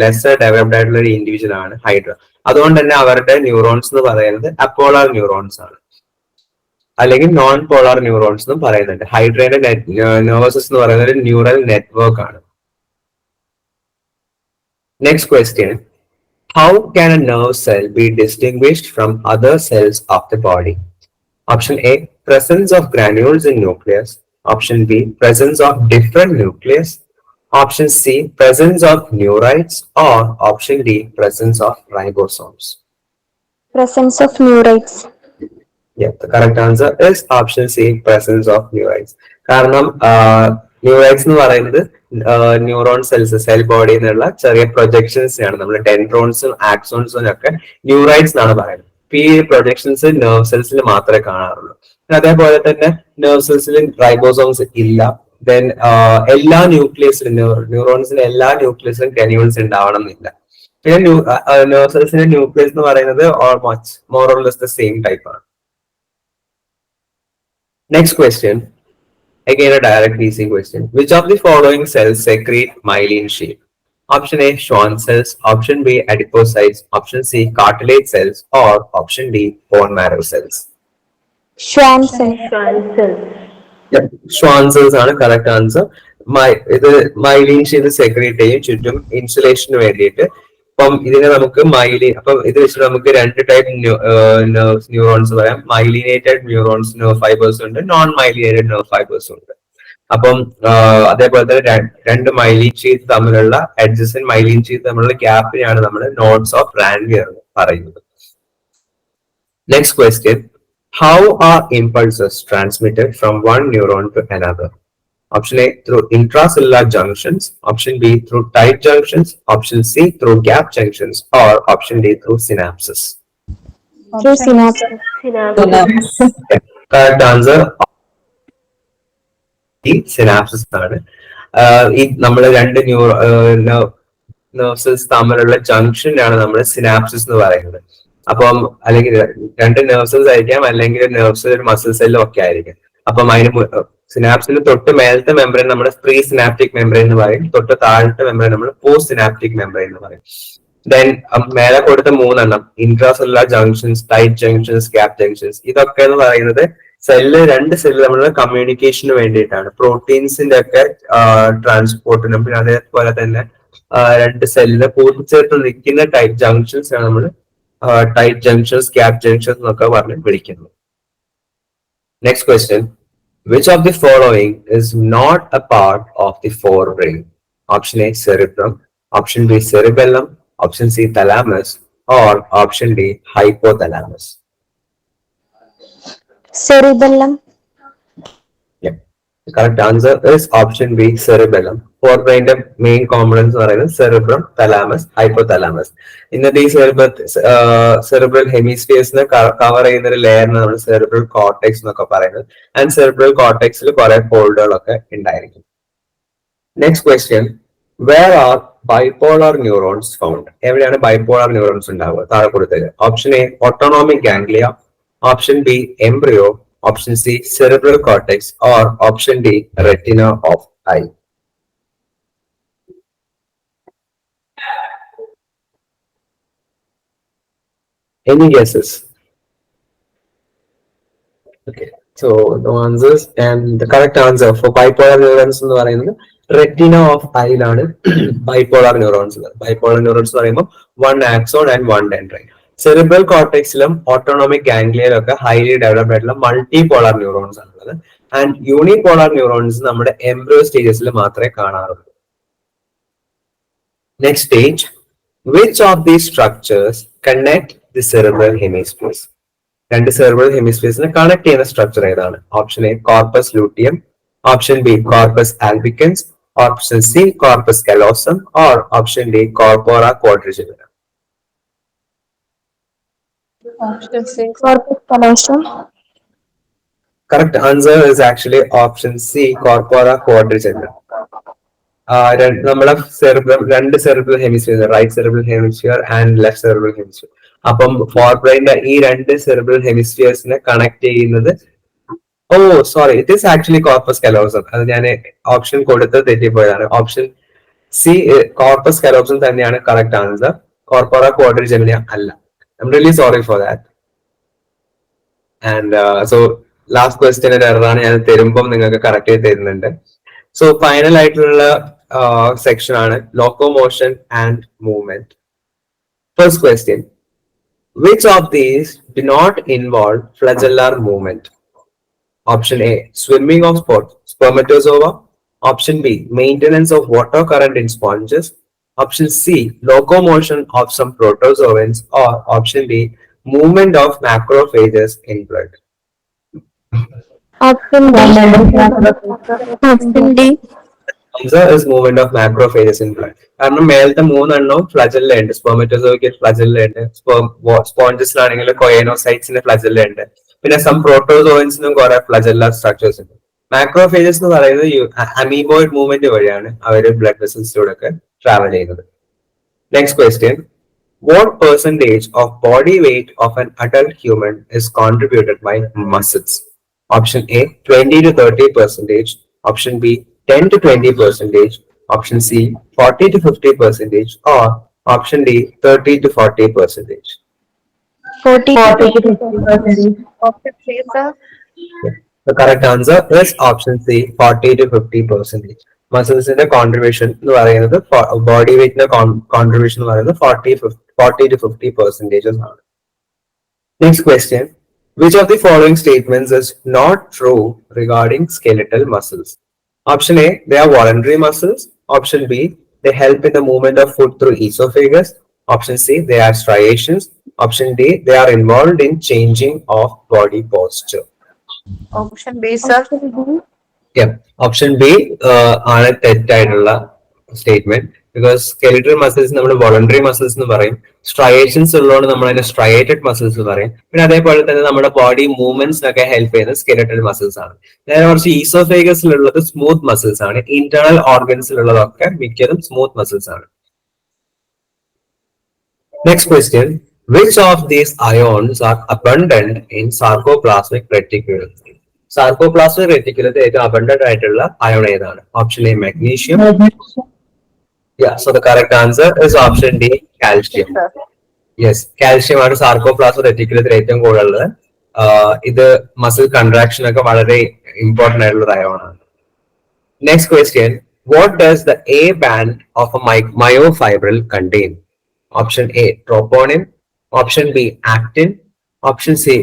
lesser developed ആയിട്ടുള്ള ഒരു individual ആണ് hydra. അതുകൊണ്ട് തന്നെ അവരുടെ ന്യൂറോൺസ് എന്ന് പറയുന്നത് അപ്പോളാർ ന്യൂറോൺസ് ആണ്, അല്ലെങ്കിൽ നോൺ പോളാർ ന്യൂറോൺസ് എന്നും പറയുന്നുണ്ട്. ഹൈഡ്രയുടെ നെർവസ് സിസ്റ്റം എന്ന് പറയുന്നത് ഒരു ന്യൂറൽ നെറ്റ്വർക്ക് ആണ്. Next question, how can a nerve cell be distinguished from other cells of the body? Option A, presence of granules in nucleus. Option B, presence of different nucleus. Option C, presence of neurites. Or option D, presence of ribosomes. Presence of neurites. Yeah, the correct answer is option C, presence of neurites. കാരണം ന്യൂറൈറ്റ്സ് എന്ന് പറയുന്നത് neuron cells, cell ബോഡിയിൽ നിന്നുള്ള ചെറിയ projections ആണ്. നമ്മൾ ഡെൻഡ്രോൺസും ആക്സോൺസും ഒക്കെ ന്യൂറൈറ്റ്സ് എന്നാണ് പറയുന്നത്. ഈ പ്രൊജക്ഷൻസ് നെർവ് സെൽസിൽ മാത്രമേ കാണാറുള്ളൂ. അതേപോലെ തന്നെ നെർവ് സെൽസിൽ റൈബോസോംസ് ഇല്ല. ദെൻ എല്ലാ ന്യൂക്ലിയസിലും ന്യൂറോൺസിന്റെ എല്ലാ ന്യൂക്ലിയസിലും ഗ്രാനുൾസ് ഉണ്ടാവണം എന്നില്ല. പിന്നെ നെർവ് സെൽസിന്റെ ന്യൂക്ലിയസ് എന്ന് പറയുന്നത് almost more or less the same type ആണ്. Next question, Again, a direct easy question. Which of the following cells secrete myelin sheath? Option A, Schwann cells. Option B, adipocytes. Option C, cartilage cells. Or option D, bone marrow cells. Schwann cell. Schwann cells. Yep. Schwann cells ആണ് correct answer. ഇത് myelin sheet secrete ചെയ്യും ചുറ്റും ഇൻസുലേഷന് വേണ്ടിയിട്ട്. അപ്പം ഇതിനെ നമുക്ക് myelin, അപ്പം ഇത് വെച്ചിട്ട് നമുക്ക് രണ്ട് ടൈപ്പ് ന്യൂറോൺസ് പറയാം. മൈലിനേറ്റഡ് ന്യൂറോൺസ് നെർവ് ഫൈബേഴ്സ് ഉണ്ട്, നോൺ മൈലിനേറ്റഡ് നെർവ് ഫൈബേഴ്സ് ഉണ്ട്. അപ്പം അതേപോലെ തന്നെ രണ്ട് മൈലിൻ ഷീറ്റ് തമ്മിലുള്ള അഡ്ജസന്റ് മൈലിൻ ഷീറ്റ് തമ്മിലുള്ള ഗ്യാപ്പിനെയാണ് നമ്മൾ നോഡ്സ് ഓഫ് റാൻവിയർ എന്ന് പറയുന്നത്. Next question. How are impulses transmitted from one neuron to another? Option A, through intracellular junctions. Option B, through tight junctions. Option C, through gap junctions. Or option D, through synapses. Through synapses. Synapses. Correct answer. ഈ synapses ആണ്. ഈ നമ്മൾ രണ്ട് nerves തമ്മിലുള്ള ജംഗ്ഷനാണ് നമ്മൾ synapses എന്ന് പറയുന്നത്. അപ്പം അല്ലെങ്കിൽ രണ്ട് നെർവ്സസ് ആയിരിക്കാം, അല്ലെങ്കിൽ നെർവ്സ് ഒരു മസിൽ സെല്ലും ഒക്കെ ആയിരിക്കും. അപ്പം അതിന് സിനാപ്സിന് തൊട്ട് മേലത്തെ മെമ്പറൈൻ നമ്മൾ പ്രീ സിനാപ്റ്റിക് മെമ്പറൈൻ എന്ന് പറയും, തൊട്ട് താഴത്തെ മെമ്പറൈൻ നമ്മൾ പോസ്റ്റ് സിനാപ്റ്റിക് മെമ്പറൈൻ എന്ന് പറയും. ദെൻ മേലെ കൊടുത്ത മൂന്നെണ്ണം intracellular junctions, tight junctions, gap junctions, ഇതൊക്കെ എന്ന് പറയുന്നത് രണ്ട് സെല്ല് തമ്മിലുള്ള കമ്മ്യൂണിക്കേഷന് വേണ്ടിയിട്ടാണ്. പ്രോട്ടീൻസിന്റെ ഒക്കെ ട്രാൻസ്പോർട്ടിനും പിന്നെ അതേപോലെ തന്നെ രണ്ട് സെല്ലിനെ കൂട്ടിച്ചേർത്ത് നിൽക്കുന്ന ടൈറ്റ് ജംഗ്ഷൻസ് ആണ് നമ്മൾ ടൈറ്റ് ജംഗ്ഷൻസ്, ഗ്യാപ്പ് ജംഗ്ഷൻസ് എന്നൊക്കെ പറഞ്ഞ് വിളിക്കുന്നു. Next question. Which of the following is not a part of the forebrain? Option A, cerebrum. Option B, cerebellum. Option C, thalamus. Or option D, hypothalamus. Cerebellum. Yeah. The correct answer is option B, cerebellum. Forebrain's main components are cerebrum, thalamus, hypothalamus. ഇന്നത്തെ ഈ cerebral ഹെമിസ്ഫിയേഴ്സിനെ cover ചെയ്യുന്ന ഒരു ലെയറിന് നമ്മൾ cerebral cortex എന്നൊക്കെ പറയുന്നത്. And cerebral കോർട്ടെക്സിൽ കുറെ ഫോൾഡുകളൊക്കെ ഉണ്ടായിരിക്കും. Next question. Where are bipolar neurons found? എവിടെയാണ് ബൈപോളാർ ന്യൂറോൺസ് ഉണ്ടാവുക? താഴെ കൊടുത്തത്. Option A, autonomic ganglia. Option B, embryo. Option C, cerebral cortex. Or option D, retina of eye. Any guesses? Okay, so the answers, and the correct answer for bipolar neurons എന്ന് പറയുന്നത് retina of ഐയിലാണ് bipolar neurons. Bipolar neurons പറയുമ്പോൾ one axon and one dendrite. Cerebral കോർട്ടെക്സിലും autonomic ഗാംഗ്ലിയയിലും ഒക്കെ highly developed ആയിട്ടുള്ള multi polar neurons ആണുള്ളത്. And unipolar neurons നമ്മുടെ എംബ്രിയോ സ്റ്റേജസിൽ മാത്രമേ കാണാറുള്ളൂ. Next stage. Which of these structures connect the cerebral hemispheres? രണ്ട് സെറിബ്രൽ ഹെമിസ്ഫിയേഴ്സിനെ കണക്ട് ചെയ്യുന്ന സ്ട്രക്ചർ ഏതാണ്? Option A, corpus luteum. Option B, corpus albicans. Option C, corpus callosum. Or option D, കോർപ്പോറ ക്വാഡ്രിജുലർ. Corpus callosum. Correct answer is actually option C, corpora quadrigeminal. നമ്മളെ രണ്ട് cerebral hemisphere, right cerebral hemisphere and left cerebral hemisphere. അപ്പം ഫോർബ്രെയിന്റെ ഈ രണ്ട് cerebral ഹെമിസ്ഫിയേഴ്സിനെ connect ചെയ്യുന്നത്, sorry, it is actually corpus callosum. അത് ഞാൻ ഓപ്ഷൻ കൊടുത്ത് തെറ്റിപ്പോയതാണ്. ഓപ്ഷൻ സി, കോർപ്പസ് കലോസം തന്നെയാണ് കറക്റ്റ് ആൻസർ. കോർപ്പോറ ക്വാഡ്രിജെമിന അല്ല. I'm really sorry for that. And so last question എററാണ്, ഞാൻ തരുമ്പം നിങ്ങൾക്ക് കറക്റ്റ് ചെയ്ത് തരുന്നുണ്ട്. സോ ഫൈനൽ ആയിട്ടുള്ള സെക്ഷൻ ആണ് locomotion and movement. First question. Which of these do not involve flagellar movement? Option A, swimming of spermatozoa. Option B, maintenance of water current in sponges. Option C, locomotion of some protozoans. Or option D, movement of macrophages in blood. Option D. Option D. Answer is movement of macrophages in blood. കാരണം മേലത്തെ മൂന്നെണ്ണവും flagella ഉണ്ട്. സ്പെർമറ്റോസോയ്ക്ക് flagella ഉണ്ട്, സ്പോഞ്ചസിലാണെങ്കിൽ കൊയനോസൈറ്റ്സിന് flagella ഉണ്ട്, പിന്നെ some പ്രോട്ടോസോയിൻസിനും കുറെ flagella structures ഉണ്ട്. Macrophages എന്ന് പറയുന്നത് അമീബോയിഡ് മൂവ്മെന്റ് വഴിയാണ് അവർ ബ്ലഡ് വെസൽസിലൂടെ ഒക്കെ ട്രാവൽ ചെയ്യുന്നത്. Next question. What percentage of body weight of an adult human is contributed by muscles? Option A, 20 to 30%. Option B, 10 to 20%. Option C, 40 to 50%. Or option D, 30 to 40%. 40 40 to to 50%. Option C, sir. The correct answer is option C, 40 to 50%. മസിൽസിന്റെ contribution എന്ന് പറയുന്നത് body വെയിറ്റിന്റെ contribution എന്ന് പറയുന്നത് 40 to 50% ആണ്. Next question. Which of the following statements is not true regarding skeletal muscles? Option A, they are voluntary muscles. Option B, they help in the movement of food through esophagus. Option C, they are striations. Option D, they are involved in changing of body posture. Option B, sir. Yeah. Option B ആണ് തെറ്റായിട്ടുള്ള statement. Because skeletal muscles നമ്മൾ voluntary muscles എന്ന് പറയും. Striations ഉള്ളതുകൊണ്ട് നമ്മൾ അതിനെ striated muscles എന്ന് പറയും. പിന്നെ അതേപോലെ തന്നെ നമ്മുടെ ബോഡി മൂവ്മെന്റ്സിനൊക്കെ ഹെൽപ്പ് ചെയ്യുന്നത് സ്കെലിറ്റൽ മസിൽസ് ആണ്. നേരെ കുറച്ച് ഈസോഫേഗസിലുള്ളത് സ്മൂത്ത് മസിൽസ് ആണ്. ഇന്റേണൽ ഓർഗൻസിലുള്ളതൊക്കെ മിക്കതും സ്മൂത്ത് മസിൽസ് ആണ്. Next question. Which of these ions are abundant in sarcoplasmic reticulum? Sarcoplasmic reticulum ഏറ്റവും abundant ആയിട്ടുള്ള അയോൺ ഏതാണ്? Option A, magnesium. Yeah, so the correct answer is option D, calcium. Yes, calcium ആണ് sarcoplasmic റെറ്റിക്കുലത്തിൽ ഏറ്റവും കൂടുതലുള്ളത്. ഇത് muscle contraction ഒക്കെ വളരെ important ആയിട്ടുള്ള ഒരു അയോൺ ആണ്. Next question. What does the A band of a myofibril contain? Option A, troponin. Option B, actin. Option C,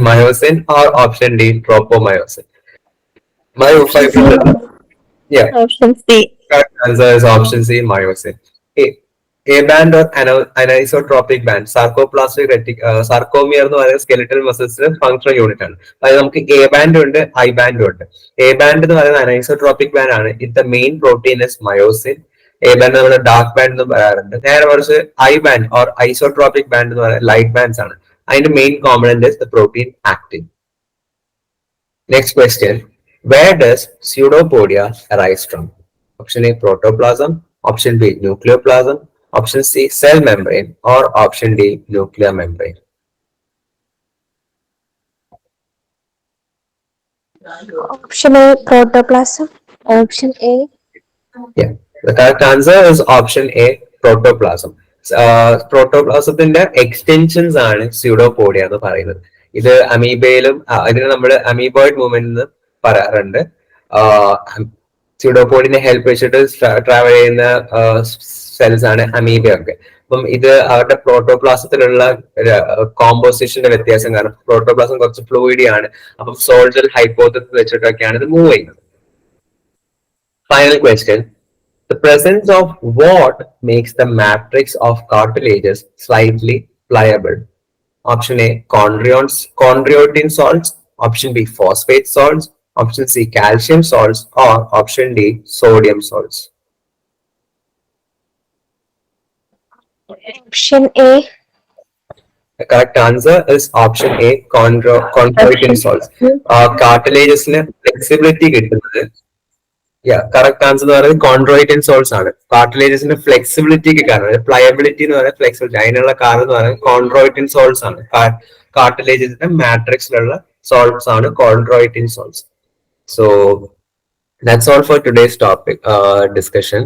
myosin. Or option D, tropomyosin. Myofibril. Yeah. Option C. Correct answer is option C, myosin. A band or anisotropic band. Sarcoplasmic sarcomere എന്ന് പറയുന്ന skeletal മസിൽസിന്റെ functional unit ആണ്. അതായത് നമുക്ക് A band ഉണ്ട്, I band ഉണ്ട്. A band എന്ന് പറയുന്നത് anisotropic band ആണ്. ഇത് main protein is myosin. A band നമ്മൾ ഡാർക്ക് ബാൻഡ് എന്ന് പറയാറുണ്ട്. നേരെ മറിച്ച് I band or isotropic band എന്ന് പറയുന്നത് ലൈറ്റ് ബാൻഡ്സ് ആണ്. അതിന്റെ main component is the protein actin. Next question. Where does pseudopodia arise from? Option A, protoplasm. Option B, nucleoplasm. Option C, cell membrane. Or option D, nuclear membrane. Option A, protoplasm. Option A. Yeah, the correct answer is option A, protoplasm. പ്രോട്ടോപ്ലാസത്തിന്റെ extensions ആണ് pseudopodia എന്ന് പറയുന്നത്. ഇത് അമീബയിലും അതിന് നമ്മൾ amoeboid movement എന്ന് പറയാറുണ്ട്. സ്യൂഡോപോഡിനെ help വെച്ചിട്ട് ട്രാവൽ ചെയ്യുന്ന സെൽസ് ആണ് അമീബയൊക്കെ. അപ്പം ഇത് അവരുടെ പ്രോട്ടോപ്ലാസത്തിലുള്ള കോമ്പോസിഷന്റെ വ്യത്യാസം കാരണം പ്രോട്ടോപ്ലാസം കുറച്ച് ഫ്ലൂയിഡി ആണ്. അപ്പം സോൾജൽ ഹൈപ്പോത്തസിസ് വെച്ചിട്ടൊക്കെയാണ് ഇത് മൂവ് ചെയ്യുന്നത്. Final question. The presence of what makes the matrix of cartilages slightly pliable? Option A, chondroitin salts. Option B, phosphate salts. Option C, calcium salts. Or option D, sodium salts. Option A. The correct answer is option A, chondroitin salts. Cartilagesന് flexibility കിട്ടുന്നത്. Yeah, correct answer എന്ന് പറയുന്നത് chondroitin salts ആണ്. കാർട്ടിലേജസിന്റെ ഫ്ലെക്സിബിലിറ്റിക്ക് കാരണം പ്ലയബിലിറ്റി എന്ന് പറയുന്നത് flexibility അതിനുള്ള കാരണം എന്ന് പറയുന്നത് chondroitin salts ആണ്. കാർട്ടിലേജസിന്റെ മാട്രിക്സിലുള്ള salts ആണ് chondroitin salts. So that's all for today's topic discussion.